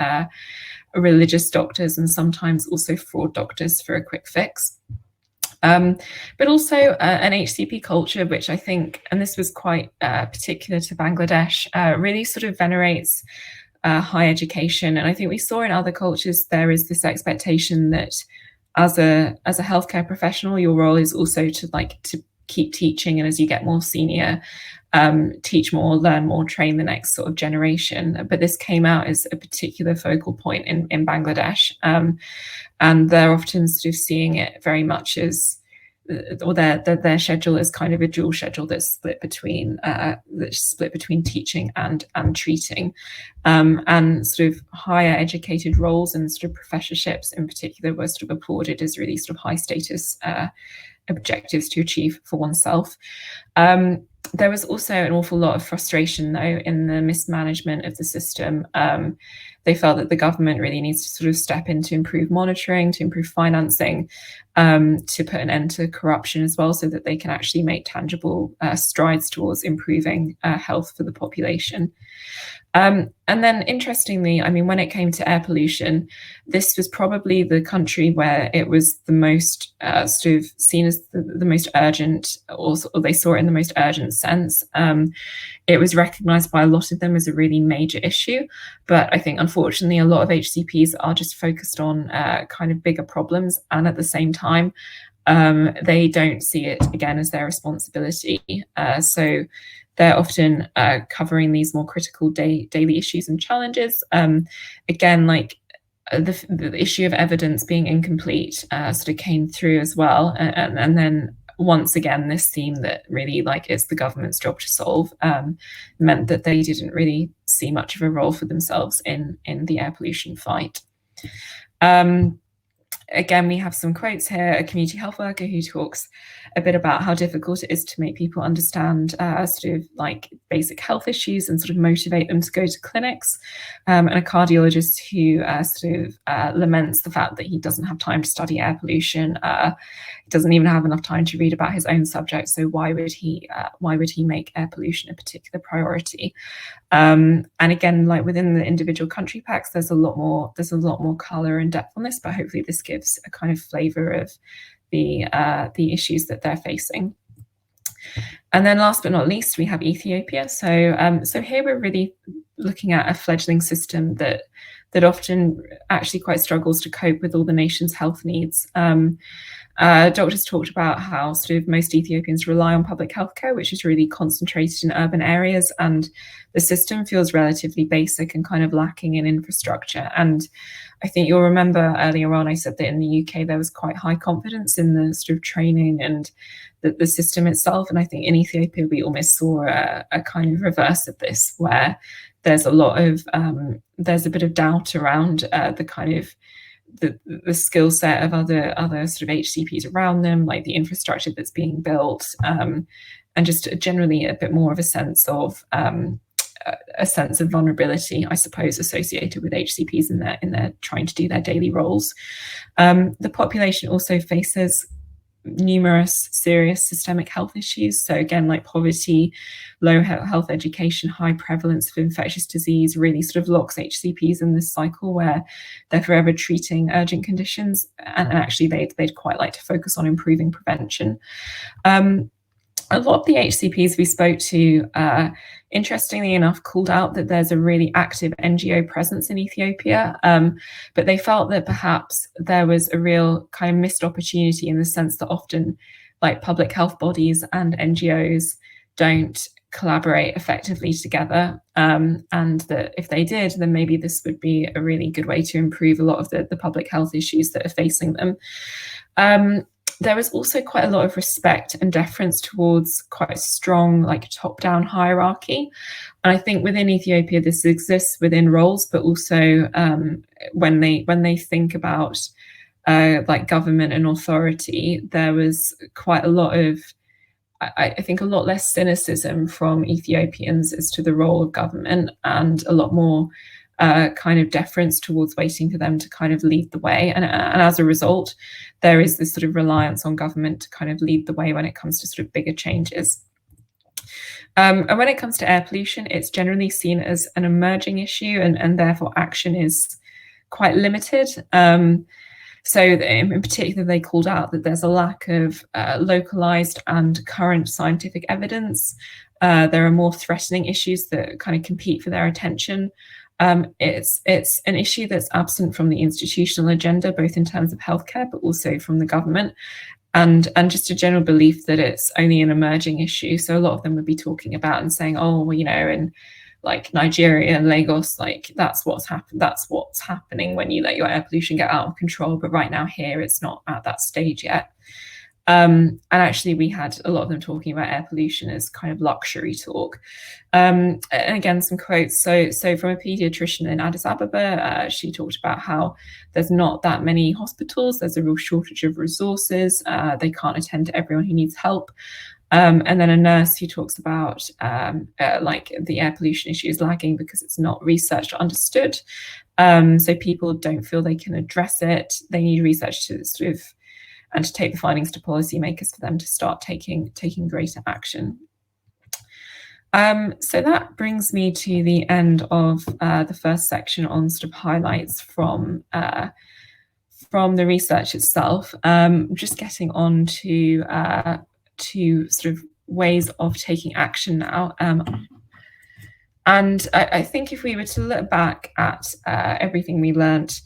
Speaker 3: religious doctors, and sometimes also fraud doctors for a quick fix. But also an HCP culture, which I think, and this was quite particular to Bangladesh, really sort of venerates high education. And I think we saw in other cultures, there is this expectation that as a healthcare professional, your role is also to keep teaching, and as you get more senior, teach more, learn more, train the next sort of generation. But this came out as a particular focal point in Bangladesh, and they're often sort of seeing it very much as, or their schedule is kind of a dual schedule that's split between teaching and treating, and sort of higher educated roles and sort of professorships in particular were sort of applauded as really sort of high status objectives to achieve for oneself. There was also an awful lot of frustration, though, in the mismanagement of the system. They felt that the government really needs to sort of step in to improve monitoring, to improve financing, to put an end to corruption as well, so that they can actually make tangible strides towards improving health for the population. And then interestingly, I mean, when it came to air pollution, this was probably the country where it was the most sort of seen as the most urgent, or they saw it in the most urgent sense. It was recognized by a lot of them as a really major issue. But I think, unfortunately, a lot of HCPs are just focused on kind of bigger problems. And at the same time, they don't see it, again, as their responsibility. So they're often covering these more critical daily issues and challenges. Again, like the issue of evidence being incomplete sort of came through as well. And then once again, this theme that really like it's the government's job to solve meant that they didn't really see much of a role for themselves in the air pollution fight. Again, we have some quotes here, a community health worker who talks a bit about how difficult it is to make people understand sort of like basic health issues and sort of motivate them to go to clinics, and a cardiologist who sort of laments the fact that he doesn't have time to study air pollution. He doesn't even have enough time to read about his own subject. So why would he make air pollution a particular priority? And again, like within the individual country packs, there's a lot more color and depth on this, but hopefully this gives a kind of flavor of the issues that they're facing. And then last but not least, we have Ethiopia. So here we're really looking at a fledgling system that that often actually quite struggles to cope with all the nation's health needs. Doctors talked about how sort of most Ethiopians rely on public healthcare, which is really concentrated in urban areas, and the system feels relatively basic and kind of lacking in infrastructure. And I think you'll remember earlier on I said that in the UK there was quite high confidence in the sort of training and the system itself. And I think in Ethiopia we almost saw a kind of reverse of this, where there's a lot of there's a bit of doubt around the kind of the skill set of other sort of HCPs around them, like the infrastructure that's being built, and just generally a bit more of a sense of vulnerability, I suppose, associated with HCPs in their trying to do their daily roles. The population also faces numerous serious systemic health issues. So again, like poverty, low health education, high prevalence of infectious disease really sort of locks HCPs in this cycle where they're forever treating urgent conditions, and actually they'd quite like to focus on improving prevention. A lot of the HCPs we spoke to, interestingly enough, called out that there's a really active NGO presence in Ethiopia, but they felt that perhaps there was a real kind of missed opportunity in the sense that often like public health bodies and NGOs don't collaborate effectively together, and that if they did, then maybe this would be a really good way to improve a lot of the public health issues that are facing them. There was also quite a lot of respect and deference towards quite a strong like top-down hierarchy. And I think within Ethiopia, this exists within roles, but also when they think about like government and authority, there was quite a lot of, I think, a lot less cynicism from Ethiopians as to the role of government, and a lot more kind of deference towards waiting for them to kind of lead the way. And as a result, there is this sort of reliance on government to kind of lead the way when it comes to sort of bigger changes. And when it comes to air pollution, it's generally seen as an emerging issue, and therefore action is quite limited. So in particular, they called out that there's a lack of localized and current scientific evidence. There are more threatening issues that kind of compete for their attention. It's an issue that's absent from the institutional agenda, both in terms of healthcare, but also from the government, and just a general belief that it's only an emerging issue. So a lot of them would be talking about and saying, oh, well, you know, in like Nigeria and Lagos, like that's what's happening when you let your air pollution get out of control. But right now here, it's not at that stage yet. And actually, we had a lot of them talking about air pollution as kind of luxury talk. And again, some quotes. So from a pediatrician in Addis Ababa, she talked about how there's not that many hospitals. There's a real shortage of resources. They can't attend to everyone who needs help. And then a nurse who talks about like the air pollution issue is lagging because it's not researched or understood. So people don't feel they can address it. They need research to sort of and to take the findings to policymakers for them to start taking greater action. So that brings me to the end of the first section on sort of highlights from the research itself. Just getting on to sort of ways of taking action now. And I think if we were to look back at everything we learned,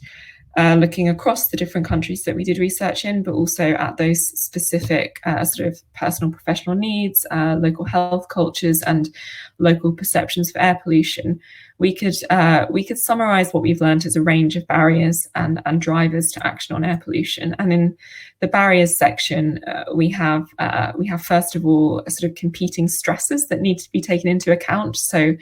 Speaker 3: looking across the different countries that we did research in, but also at those specific sort of personal professional needs, local health cultures, and local perceptions of air pollution, we could summarize what we've learned as a range of barriers and drivers to action on air pollution. And in the barriers section, we have first of all sort of competing stresses that need to be taken into account. So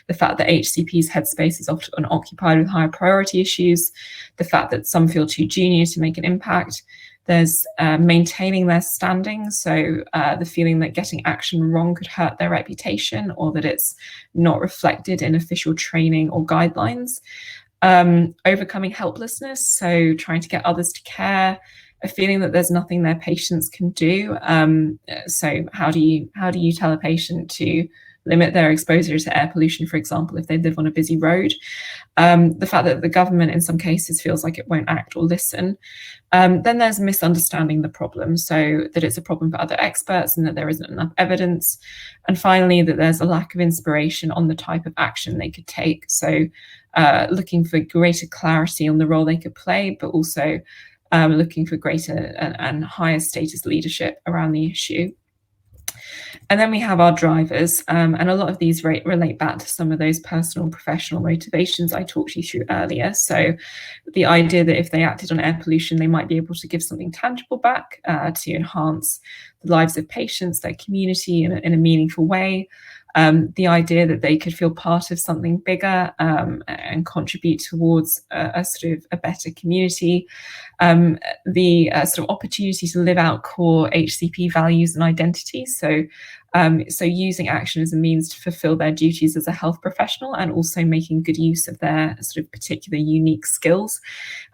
Speaker 3: the fact that HCP's headspace is often occupied with higher priority issues, the fact that some feel too junior to make an impact. There's maintaining their standing, so the feeling that getting action wrong could hurt their reputation, or that it's not reflected in official training or guidelines. Overcoming helplessness, so trying to get others to care, a feeling that there's nothing their patients can do. So how do you tell a patient to limit their exposure to air pollution, for example, if they live on a busy road. The fact that the government in some cases feels like it won't act or listen. Then there's misunderstanding the problem, so that it's a problem for other experts and that there isn't enough evidence. And finally, that there's a lack of inspiration on the type of action they could take. So looking for greater clarity on the role they could play, but also looking for greater and higher status leadership around the issue. And then we have our drivers, and a lot of these relate back to some of those personal and professional motivations I talked you through earlier. So the idea that if they acted on air pollution, they might be able to give something tangible back to enhance the lives of patients, their community in a meaningful way. The idea that they could feel part of something bigger and contribute towards a sort of a better community. The sort of opportunity to live out core HCP values and identities. So using action as a means to fulfill their duties as a health professional and also making good use of their sort of particular unique skills.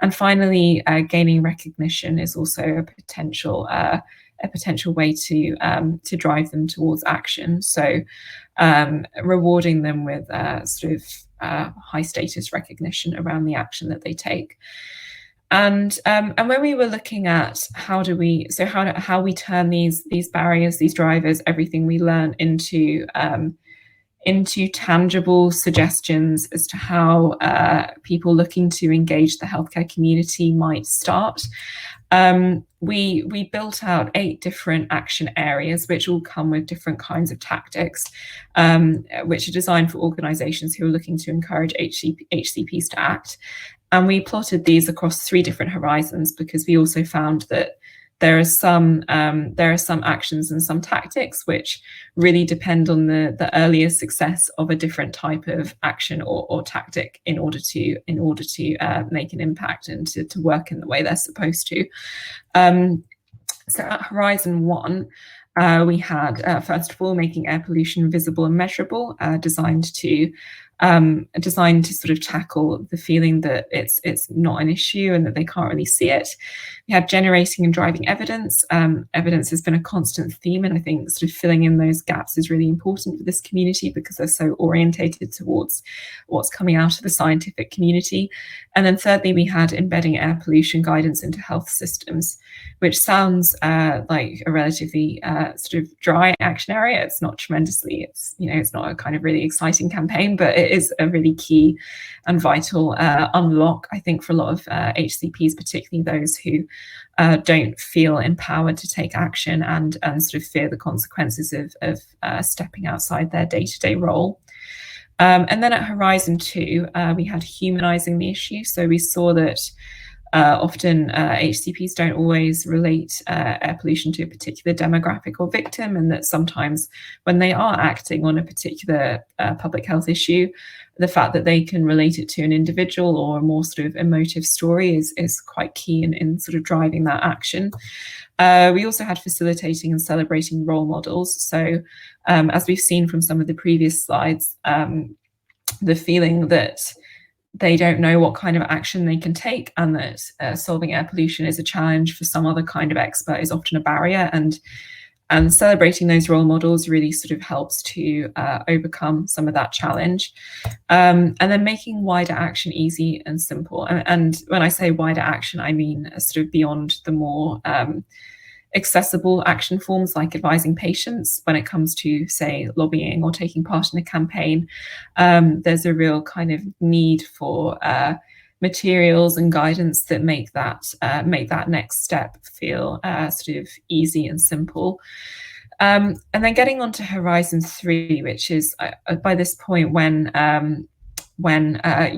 Speaker 3: And finally, gaining recognition is also a potential way to drive them towards action. So rewarding them with sort of high status recognition around the action that they take. And when we were looking at how we turn these barriers, these drivers, everything we learn into tangible suggestions as to how people looking to engage the healthcare community might start. We built out 8 different action areas, which all come with different kinds of tactics, which are designed for organizations who are looking to encourage HCPs to act. And we plotted these across 3 different horizons, because we also found that there are some actions and some tactics which really depend on the earlier success of a different type of action or tactic in order to make an impact and to work in the way they're supposed to. So at Horizon 1, we had first of all making air pollution visible and measurable, designed to sort of tackle the feeling that it's not an issue and that they can't really see it. We have generating and driving evidence. Evidence has been a constant theme, and I think sort of filling in those gaps is really important for this community because they're so orientated towards what's coming out of the scientific community. And then thirdly, we had embedding air pollution guidance into health systems, which sounds like a relatively sort of dry action area. It's not tremendously, it's not a kind of really exciting campaign, but it is a really key and vital unlock, I think, for a lot of HCPs, particularly those who don't feel empowered to take action and sort of fear the consequences of stepping outside their day-to-day role. And then at Horizon 2, we had humanizing the issue. So we saw that often HCPs don't always relate air pollution to a particular demographic or victim, and that sometimes when they are acting on a particular public health issue, the fact that they can relate it to an individual or a more sort of emotive story is quite key in sort of driving that action. We also had facilitating and celebrating role models. So as we've seen from some of the previous slides, the feeling that they don't know what kind of action they can take, and that solving air pollution is a challenge for some other kind of expert is often a barrier, and celebrating those role models really sort of helps to overcome some of that challenge. And then making wider action easy and simple. And when I say wider action, I mean sort of beyond the more accessible action forms like advising patients when it comes to, say, lobbying or taking part in a campaign. There's a real kind of need for materials and guidance that make that next step feel sort of easy and simple. And then getting on to Horizon 3, which is by this point when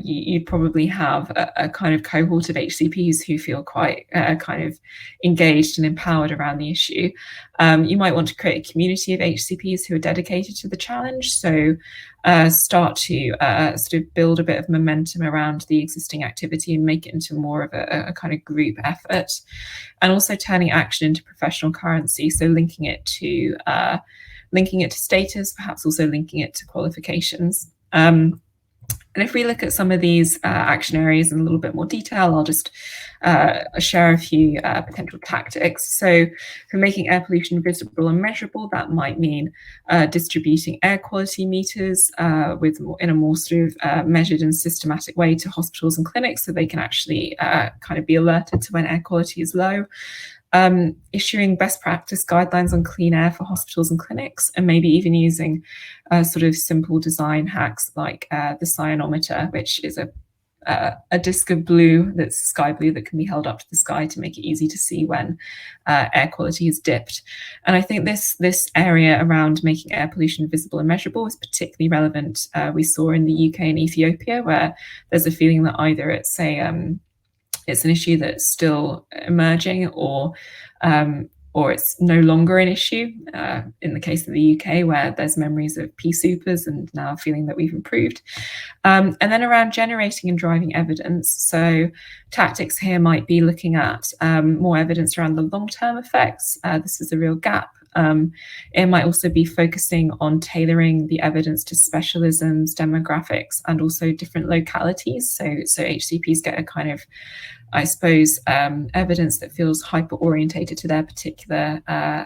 Speaker 3: you probably have a kind of cohort of HCPs who feel quite kind of engaged and empowered around the issue. You might want to create a community of HCPs who are dedicated to the challenge. So start to sort of build a bit of momentum around the existing activity and make it into more of a kind of group effort. And also turning action into professional currency. So linking it to status, perhaps also linking it to qualifications. And if we look at some of these action areas in a little bit more detail, I'll just share a few potential tactics. So for making air pollution visible and measurable, that might mean distributing air quality meters in a more sort of measured and systematic way to hospitals and clinics, so they can actually kind of be alerted to when air quality is low. Issuing best practice guidelines on clean air for hospitals and clinics, and maybe even using sort of simple design hacks like the cyanometer, which is a disc of blue that's sky blue that can be held up to the sky to make it easy to see when air quality is dipped. And I think this area around making air pollution visible and measurable is particularly relevant. We saw in the UK and Ethiopia, where there's a feeling that either it's an issue that's still emerging, or it's no longer an issue. In the case of the UK, where there's memories of pea supers and now feeling that we've improved. And then around generating and driving evidence. So tactics here might be looking at more evidence around the long-term effects. This is a real gap. It might also be focusing on tailoring the evidence to specialisms, demographics, and also different localities. So HCPs get a kind of, I suppose, evidence that feels hyper-orientated to their particular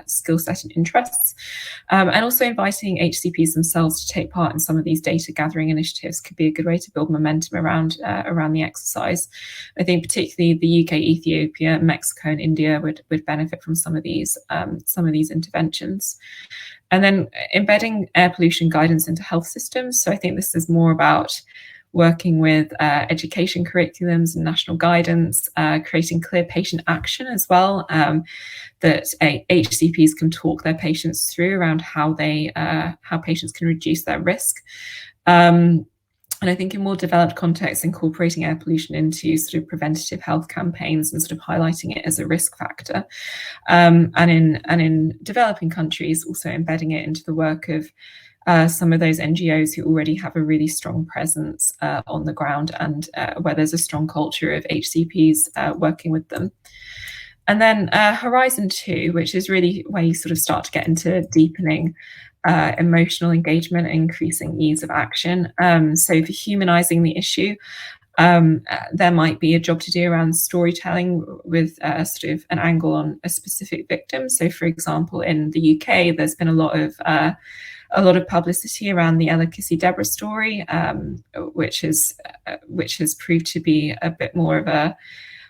Speaker 3: skill set and interests. And also inviting HCPs themselves to take part in some of these data gathering initiatives could be a good way to build momentum around the exercise. I think particularly the UK, Ethiopia, Mexico, and India would benefit from some of these interventions. And then embedding air pollution guidance into health systems. So I think this is more about working with education curriculums and national guidance, creating clear patient action as well, that HCPs can talk their patients through around how patients can reduce their risk. And I think in more developed contexts, incorporating air pollution into sort of preventative health campaigns and sort of highlighting it as a risk factor. And in developing countries, also embedding it into the work of some of those NGOs who already have a really strong presence on the ground, and where there's a strong culture of HCPs working with them. And then Horizon 2, which is really where you sort of start to get into deepening emotional engagement and increasing ease of action. So for humanizing the issue, there might be a job to do around storytelling with sort of an angle on a specific victim. So for example, in the UK, there's been a lot of publicity around the Ella Kissy Deborah story, which has proved to be a bit more of a,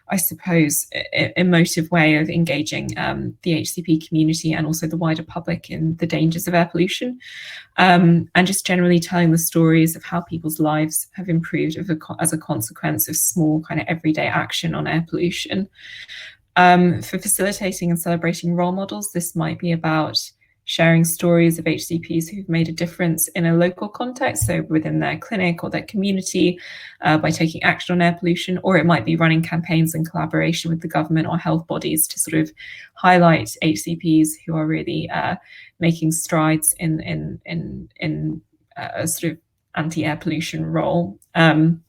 Speaker 3: I suppose, emotive way of engaging the HCP community and also the wider public in the dangers of air pollution, and just generally telling the stories of how people's lives have improved as a consequence of small kind of everyday action on air pollution. For facilitating and celebrating role models, this might be about sharing stories of HCPs who've made a difference in a local context, so within their clinic or their community, by taking action on air pollution, or it might be running campaigns in collaboration with the government or health bodies to sort of highlight HCPs who are really making strides in a sort of anti-air pollution role. And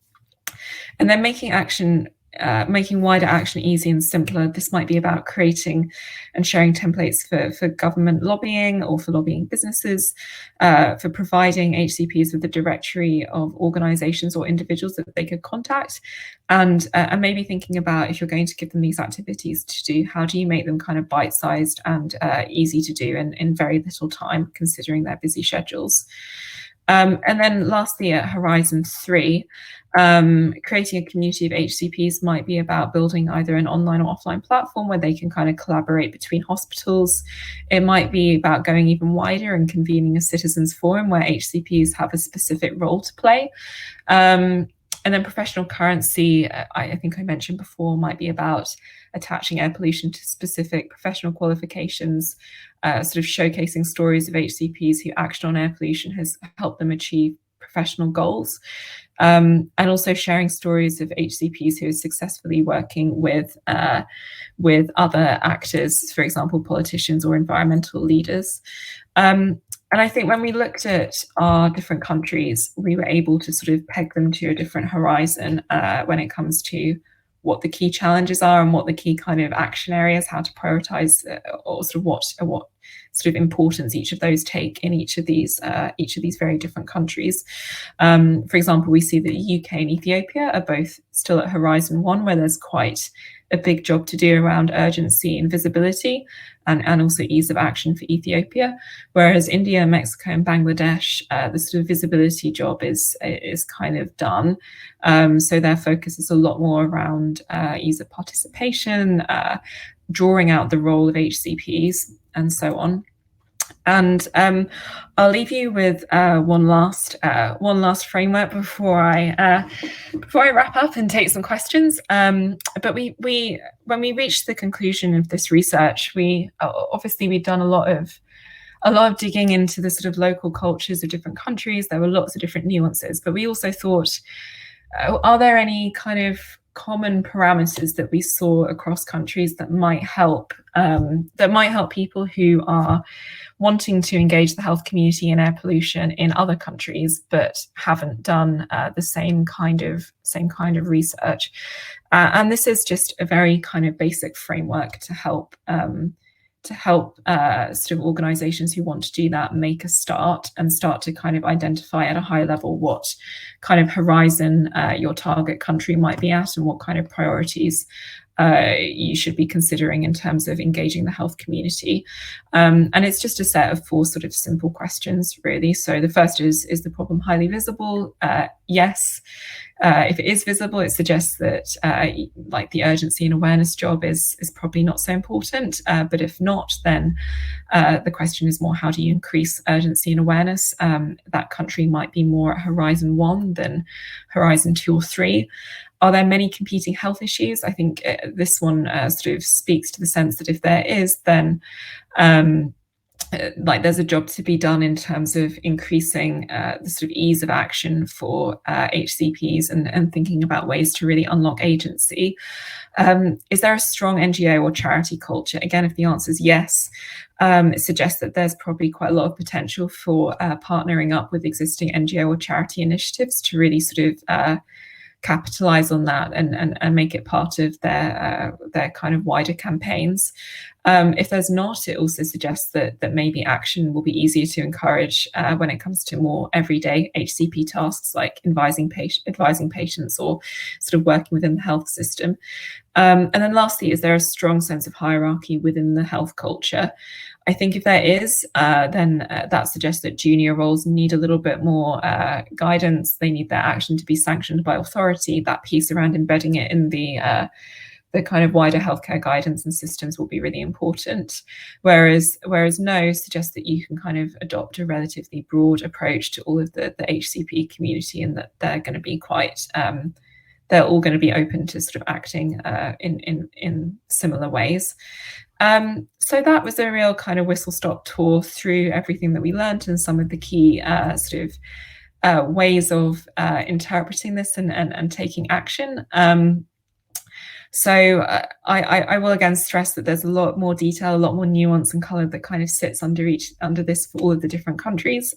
Speaker 3: then making wider action easy and simpler. This might be about creating and sharing templates for government lobbying or for lobbying businesses, for providing HCPs with a directory of organizations or individuals that they could contact, and maybe thinking about, if you're going to give them these activities to do, how do you make them kind of bite-sized and easy to do in very little time, considering their busy schedules. And then lastly, at Horizon 3, creating a community of HCPs might be about building either an online or offline platform where they can kind of collaborate between hospitals. It might be about going even wider and convening a citizens forum where HCPs have a specific role to play. And then professional currency, I think I mentioned before, might be about attaching air pollution to specific professional qualifications, sort of showcasing stories of HCPs who action on air pollution has helped them achieve professional goals, and also sharing stories of HCPs who are successfully working with other actors, for example, politicians or environmental leaders. And I think when we looked at our different countries, we were able to sort of peg them to a different horizon when it comes to what the key challenges are and what the key kind of action areas, how to prioritize, or sort of what sort of importance each of those take in each of these very different countries. For example, we see that the UK and Ethiopia are both still at Horizon 1, where there's quite a big job to do around urgency and visibility, and also ease of action for Ethiopia, whereas India, Mexico, and Bangladesh, the sort of visibility job is kind of done. So their focus is a lot more around ease of participation, drawing out the role of HCPs, and so on. And I'll leave you with one last framework before I wrap up and take some questions. But when we reached the conclusion of this research, we've done a lot of digging into the sort of local cultures of different countries. There were lots of different nuances, but we also thought, are there any kind of common parameters that we saw across countries that might help people who are wanting to engage the health community in air pollution in other countries but haven't done the same kind of research, and this is just a very kind of basic framework to help sort of organizations who want to do that make a start to kind of identify at a high level what kind of horizon your target country might be at and what kind of priorities you should be considering in terms of engaging the health community. And it's just a set of 4 sort of simple questions, really. So the first is the problem highly visible? Yes. If it is visible, it suggests that like the urgency and awareness job is probably not so important. But if not, then the question is more, how do you increase urgency and awareness? That country might be more at Horizon 1 than Horizon 2 or 3. Are there many competing health issues? I think this one sort of speaks to the sense that if there is, then like there's a job to be done in terms of increasing the sort of ease of action for HCPs and thinking about ways to really unlock agency. Is there a strong NGO or charity culture? Again, if the answer is yes, it suggests that there's probably quite a lot of potential for partnering up with existing NGO or charity initiatives to really sort of capitalize on that and make it part of their kind of wider campaigns. If there's not, it also suggests that maybe action will be easier to encourage when it comes to more everyday HCP tasks like advising patients or sort of working within the health system. And then lastly, is there a strong sense of hierarchy within the health culture? I think if there is, then that suggests that junior roles need a little bit more guidance. They need their action to be sanctioned by authority. That piece around embedding it in the kind of wider healthcare guidance and systems will be really important. Whereas no suggests that you can kind of adopt a relatively broad approach to all of the HCP community, and that they're going to be quite they're all going to be open to sort of acting in similar ways. So that was a real kind of whistle-stop tour through everything that we learned and some of the key sort of ways of interpreting this and taking action. So I will again stress that there's a lot more detail, a lot more nuance and colour that kind of sits under this for all of the different countries.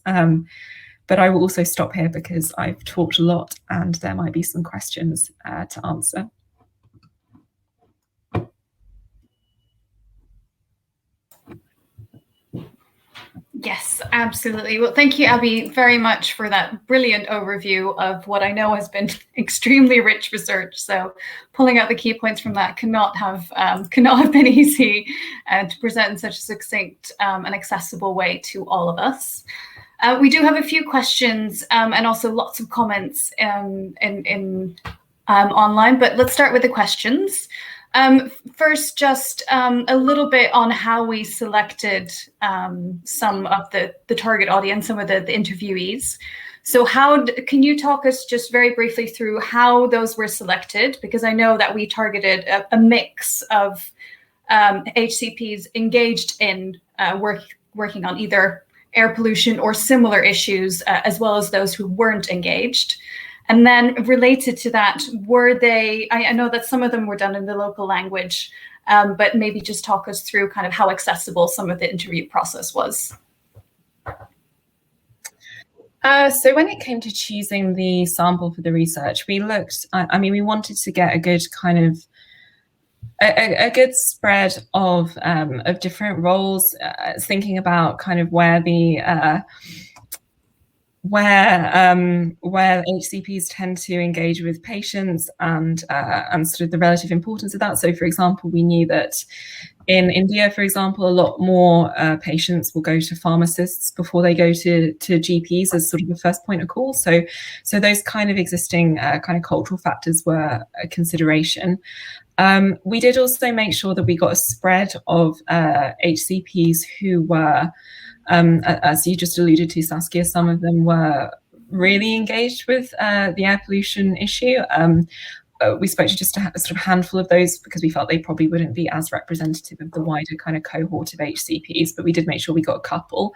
Speaker 3: But I will also stop here because I've talked a lot and there might be some questions to answer.
Speaker 1: Yes, absolutely. Well, thank you, Abby, very much for that brilliant overview of what I know has been extremely rich research. So pulling out the key points from that cannot have been easy to present in such a succinct and accessible way to all of us. We do have a few questions and also lots of comments online, but let's start with the questions. First, just a little bit on how we selected some of the target audience, some of the interviewees. So can you talk us just very briefly through how those were selected? Because I know that we targeted a mix of HCPs engaged in working on either air pollution or similar issues, as well as those who weren't engaged. And then related to that, I know that some of them were done in the local language, but maybe just talk us through kind of how accessible some of the interview process was.
Speaker 3: So when it came to choosing the sample for the research, we wanted to get a good kind of a good spread of different roles, thinking about kind of where HCPs tend to engage with patients and sort of the relative importance of that. So, for example, we knew that in India, for example, a lot more patients will go to pharmacists before they go to GPs as sort of a first point of call. So those kind of existing kind of cultural factors were a consideration. We did also make sure that we got a spread of HCPs who were, as you just alluded to, Saskia, some of them were really engaged with the air pollution issue. We spoke to just a sort of handful of those because we felt they probably wouldn't be as representative of the wider kind of cohort of HCPs, but we did make sure we got a couple.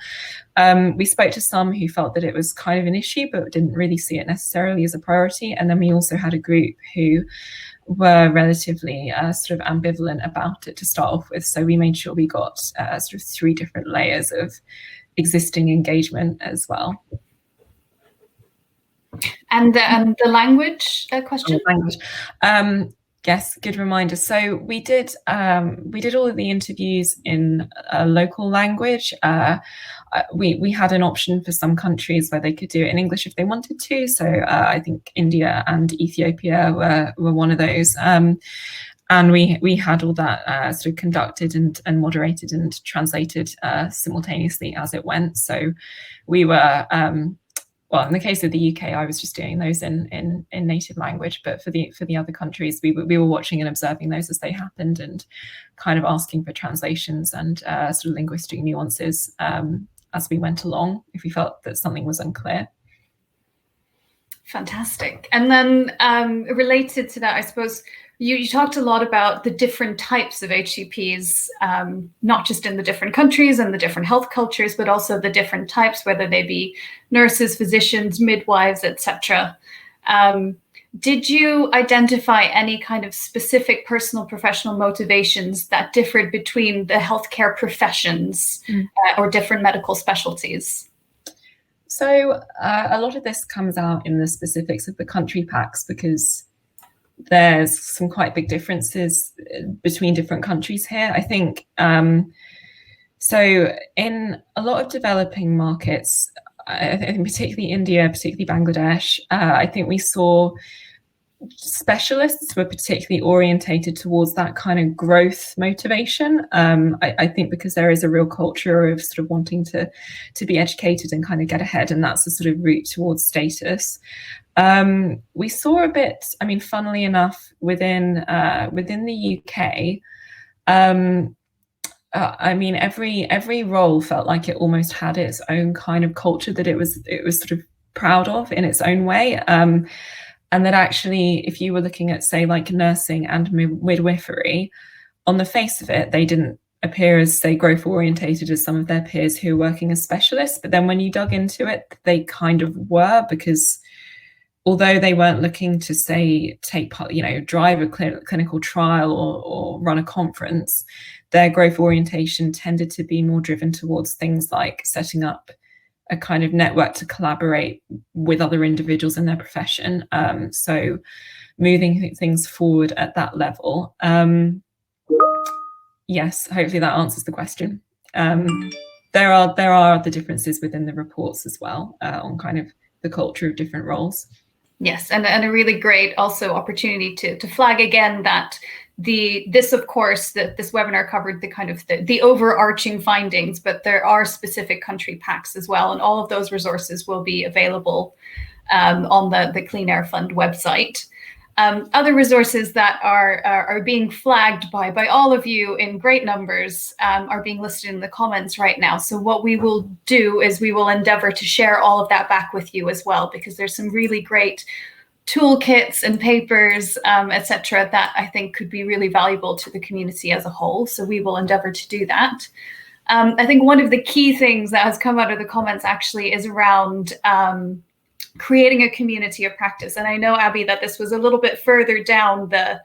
Speaker 3: We spoke to some who felt that it was kind of an issue, but didn't really see it necessarily as a priority. And then we also had a group who were relatively sort of ambivalent about it to start off with. So we made sure we got sort of 3 different layers of existing engagement as well.
Speaker 1: And the language question?
Speaker 3: Language. Yes, good reminder. So we did all of the interviews in a local language. We had an option for some countries where they could do it in English if they wanted to. So I think India and Ethiopia were one of those. And we had all that sort of conducted and moderated and translated simultaneously as it went. So we were well, in the case of the UK, I was just doing those in native language, but for the other countries, we were watching and observing those as they happened and kind of asking for translations and sort of linguistic nuances as we went along if we felt that something was unclear.
Speaker 1: Fantastic. And then related to that, I suppose, you talked a lot about the different types of HCPs, not just in the different countries and the different health cultures, but also the different types, whether they be nurses, physicians, midwives, etc. Did you identify any kind of specific personal professional motivations that differed between the healthcare professions or different medical specialties?
Speaker 3: So a lot of this comes out in the specifics of the country packs because there's some quite big differences between different countries here. I think so in a lot of developing markets, I think particularly India, particularly Bangladesh, I think we saw specialists were particularly orientated towards that kind of growth motivation. I think because there is a real culture of sort of wanting to be educated and kind of get ahead, and that's a sort of route towards status. We saw a bit, I mean, funnily enough, within the UK, I mean, every role felt like it almost had its own kind of culture that it was sort of proud of in its own way. And that actually, if you were looking at, say, like nursing and midwifery, on the face of it, they didn't appear as, say, growth orientated as some of their peers who were working as specialists. But then when you dug into it, they kind of were, because although they weren't looking to, say, take part, drive a clinical trial or run a conference, their growth orientation tended to be more driven towards things like setting up a kind of network to collaborate with other individuals in their profession. So moving things forward at that level. Yes, hopefully that answers the question. There are other differences within the reports as well on kind of the culture of different roles.
Speaker 1: Yes, and a really great also opportunity to flag again that this webinar covered the kind of the overarching findings, but there are specific country packs as well, and all of those resources will be available on the Clean Air Fund website. Other resources that are being flagged by all of you in great numbers are being listed in the comments right now. So what we will do is we will endeavor to share all of that back with you as well, because there's some really great toolkits and papers, etc., that I think could be really valuable to the community as a whole. So we will endeavor to do that. I think one of the key things that has come out of the comments actually is around creating a community of practice. And I know, Abby, that this was a little bit further down the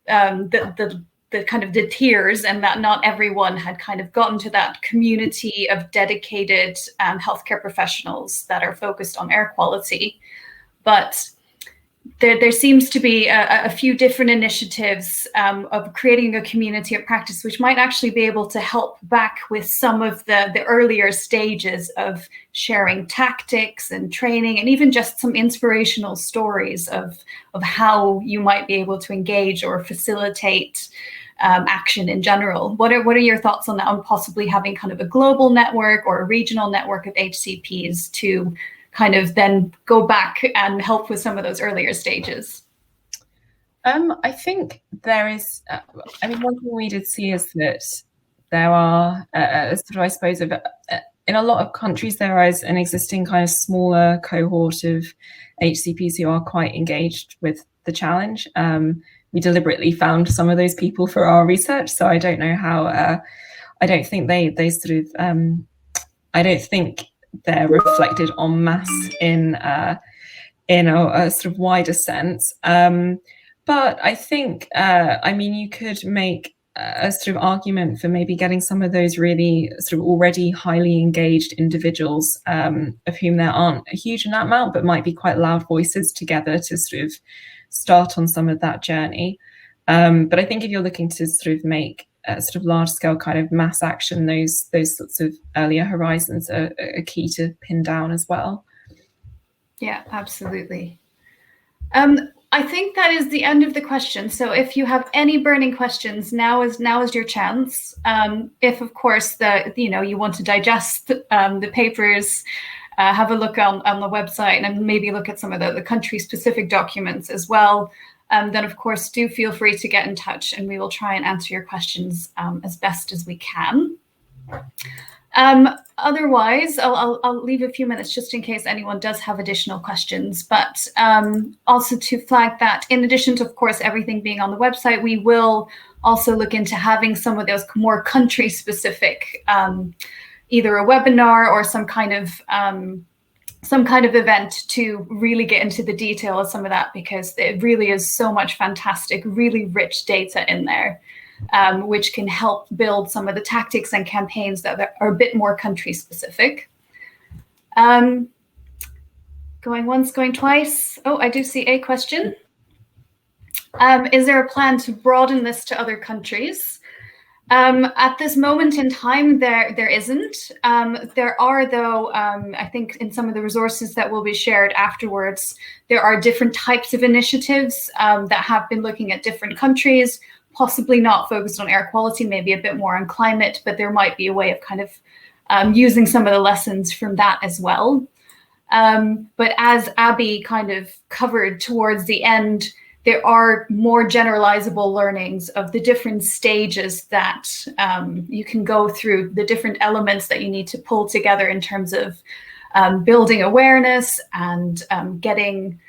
Speaker 1: kind of the tiers, and that not everyone had kind of gotten to that community of dedicated healthcare professionals that are focused on air quality. But there seems to be a few different initiatives of creating a community of practice, which might actually be able to help back with some of the earlier stages of sharing tactics and training, and even just some inspirational stories of how you might be able to engage or facilitate action in general. What are your thoughts on that, on possibly having kind of a global network or a regional network of HCPs to kind of then go back and help with some of those earlier stages?
Speaker 3: I think there is, one thing we did see is that there are, sort of, I suppose, in a lot of countries, there is an existing kind of smaller cohort of HCPs who are quite engaged with the challenge. We deliberately found some of those people for our research, so I don't know how, I don't think they sort of, I don't think they're reflected en masse in a sort of wider sense. But I think, you could make a sort of argument for maybe getting some of those really sort of already highly engaged individuals, of whom there aren't a huge amount, but might be quite loud voices together to sort of start on some of that journey. But I think if you're looking to sort of make sort of large scale kind of mass action, those sorts of earlier horizons are key to pin down as well. Yeah,
Speaker 1: absolutely. I think that is the end of the questions. So if you have any burning questions, now is your chance. If of course you want to digest the papers, have a look on the website and maybe look at some of the country specific documents as well. Then of course do feel free to get in touch and we will try and answer your questions as best as we can. Otherwise, I'll leave a few minutes just in case anyone does have additional questions, but also to flag that in addition to, of course, everything being on the website, we will also look into having some of those more country specific, either a webinar or some kind of event to really get into the detail of some of that, because it really is so much fantastic, really rich data in there, which can help build some of the tactics and campaigns that are a bit more country specific. Going once, going twice. Oh, I do see a question. Is there a plan to broaden this to other countries? At this moment in time, there isn't. There are, though, I think in some of the resources that will be shared afterwards, there are different types of initiatives that have been looking at different countries, possibly not focused on air quality, maybe a bit more on climate, but there might be a way of kind of using some of the lessons from that as well. But as Abby kind of covered towards the end, there are more generalizable learnings of the different stages that you can go through, the different elements that you need to pull together in terms of building awareness and getting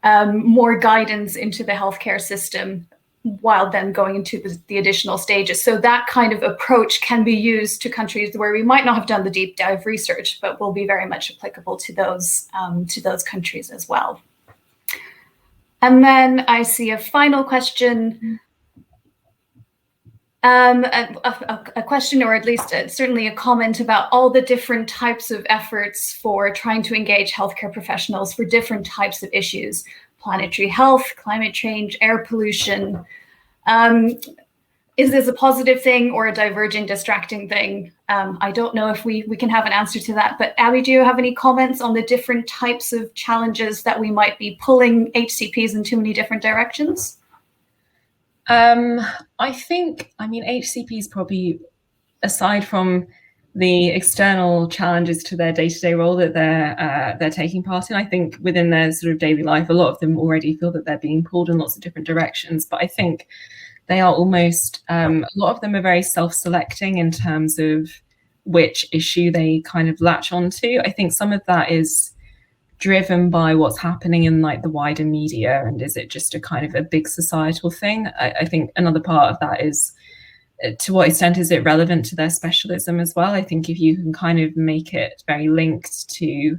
Speaker 1: more guidance into the healthcare system while then going into the additional stages. So that kind of approach can be used to countries where we might not have done the deep dive research, but will be very much applicable to those countries as well. And then I see a final question, a question, or at least certainly a comment about all the different types of efforts for trying to engage healthcare professionals for different types of issues: planetary health, climate change, air pollution. Is this a positive thing or a diverging, distracting thing? I don't know if we can have an answer to that, but Abby, do you have any comments on the different types of challenges that we might be pulling HCPs in too many different directions?
Speaker 3: I think, HCPs probably, aside from the external challenges to their day-to-day role that they're taking part in, I think within their sort of daily life, a lot of them already feel that they're being pulled in lots of different directions. But I think they are almost, a lot of them are very self-selecting in terms of which issue they kind of latch onto. I think some of that is driven by what's happening in like the wider media, and is it just a kind of a big societal thing? I think another part of that is, to what extent is it relevant to their specialism as well? I think if you can kind of make it very linked to,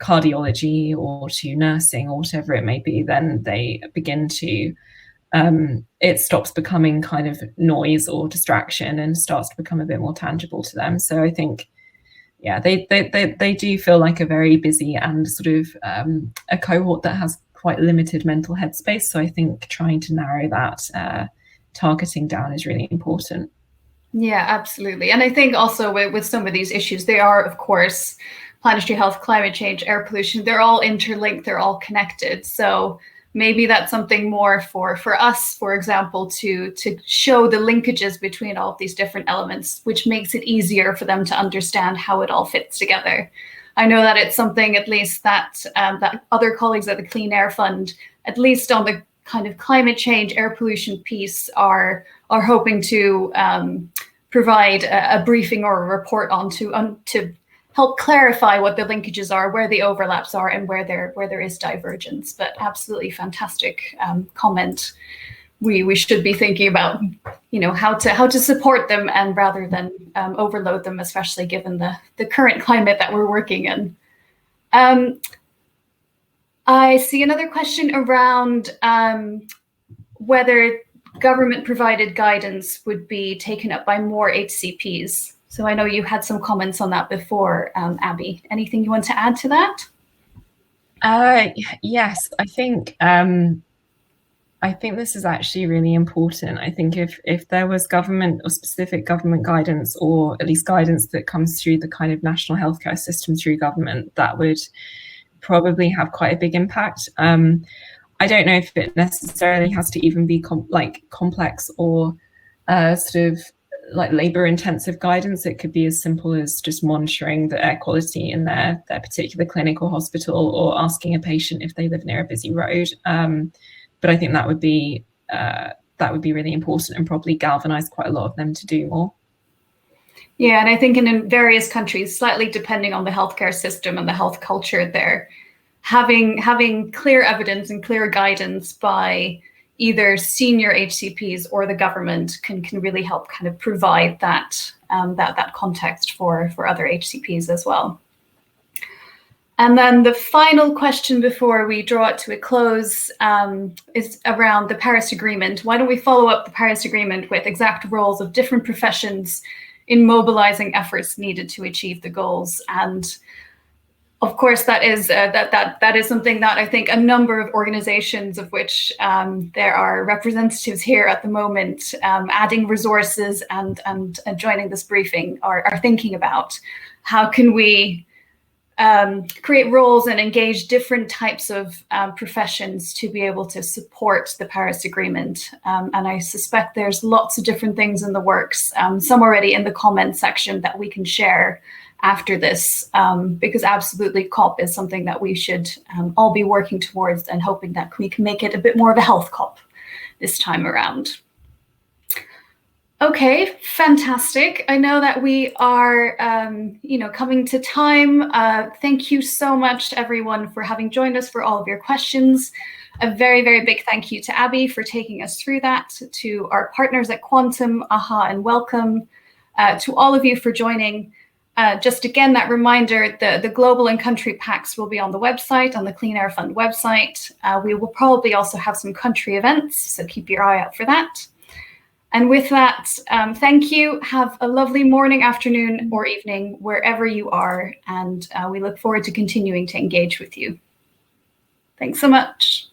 Speaker 3: cardiology or to nursing or whatever it may be, then they begin to, it stops becoming kind of noise or distraction and starts to become a bit more tangible to them. So I think, yeah, they do feel like a very busy and sort of a cohort that has quite limited mental headspace. So I think trying to narrow that targeting down is really important.
Speaker 1: Yeah, absolutely. And I think also with some of these issues, they are, of course, planetary health, climate change, air pollution, they're all interlinked, they're all connected. So maybe that's something more for us, for example, to show the linkages between all of these different elements, which makes it easier for them to understand how it all fits together. I know that it's something, at least, that other colleagues at the Clean Air Fund, at least on the kind of climate change, air pollution piece, are hoping to provide a briefing or a report on to help clarify what the linkages are, where the overlaps are, and where there is divergence. But absolutely fantastic comment. We should be thinking about, how to support them, and rather than overload them, especially given the current climate that we're working in. I see another question around whether government-provided guidance would be taken up by more HCPs. So I know you had some comments on that before, Abby. Anything you want to add to that?
Speaker 3: Yes, I think this is actually really important. I think if there was government or specific government guidance, or at least guidance that comes through the kind of national healthcare system through government, that would probably have quite a big impact. I don't know if it necessarily has to even be complex or sort of like labor-intensive guidance. It could be as simple as just monitoring the air quality in their particular clinic or hospital, or asking a patient if they live near a busy road. But I think that would be really important, and probably galvanize quite a lot of them to do more.
Speaker 1: Yeah, and I think in various countries, slightly depending on the healthcare system and the health culture there, having clear evidence and clear guidance by either senior HCPs or the government can really help kind of provide that context for other HCPs as well. And then the final question before we draw it to a close is around the Paris Agreement. Why don't we follow up the Paris Agreement with exact roles of different professions in mobilizing efforts needed to achieve the goals? And of course, that is something that I think a number of organizations, of which there are representatives here at the moment, adding resources and joining this briefing, are thinking about. How can we create roles and engage different types of professions to be able to support the Paris Agreement? And I suspect there's lots of different things in the works, some already in the comment section that we can share after this, because absolutely COP is something that we should all be working towards, and hoping that we can make it a bit more of a health COP this time around. Okay, fantastic. I know that we are, coming to time. Thank you so much, everyone, for having joined us, for all of your questions. A very, very big thank you to Abby for taking us through that, to our partners at Quantum, AHA, and Wellcome, to all of you for joining. Just again, that reminder, the global and country packs will be on the website, on the Clean Air Fund website. We will probably also have some country events, so keep your eye out for that. And with that, thank you. Have a lovely morning, afternoon, or evening, wherever you are. And we look forward to continuing to engage with you. Thanks so much.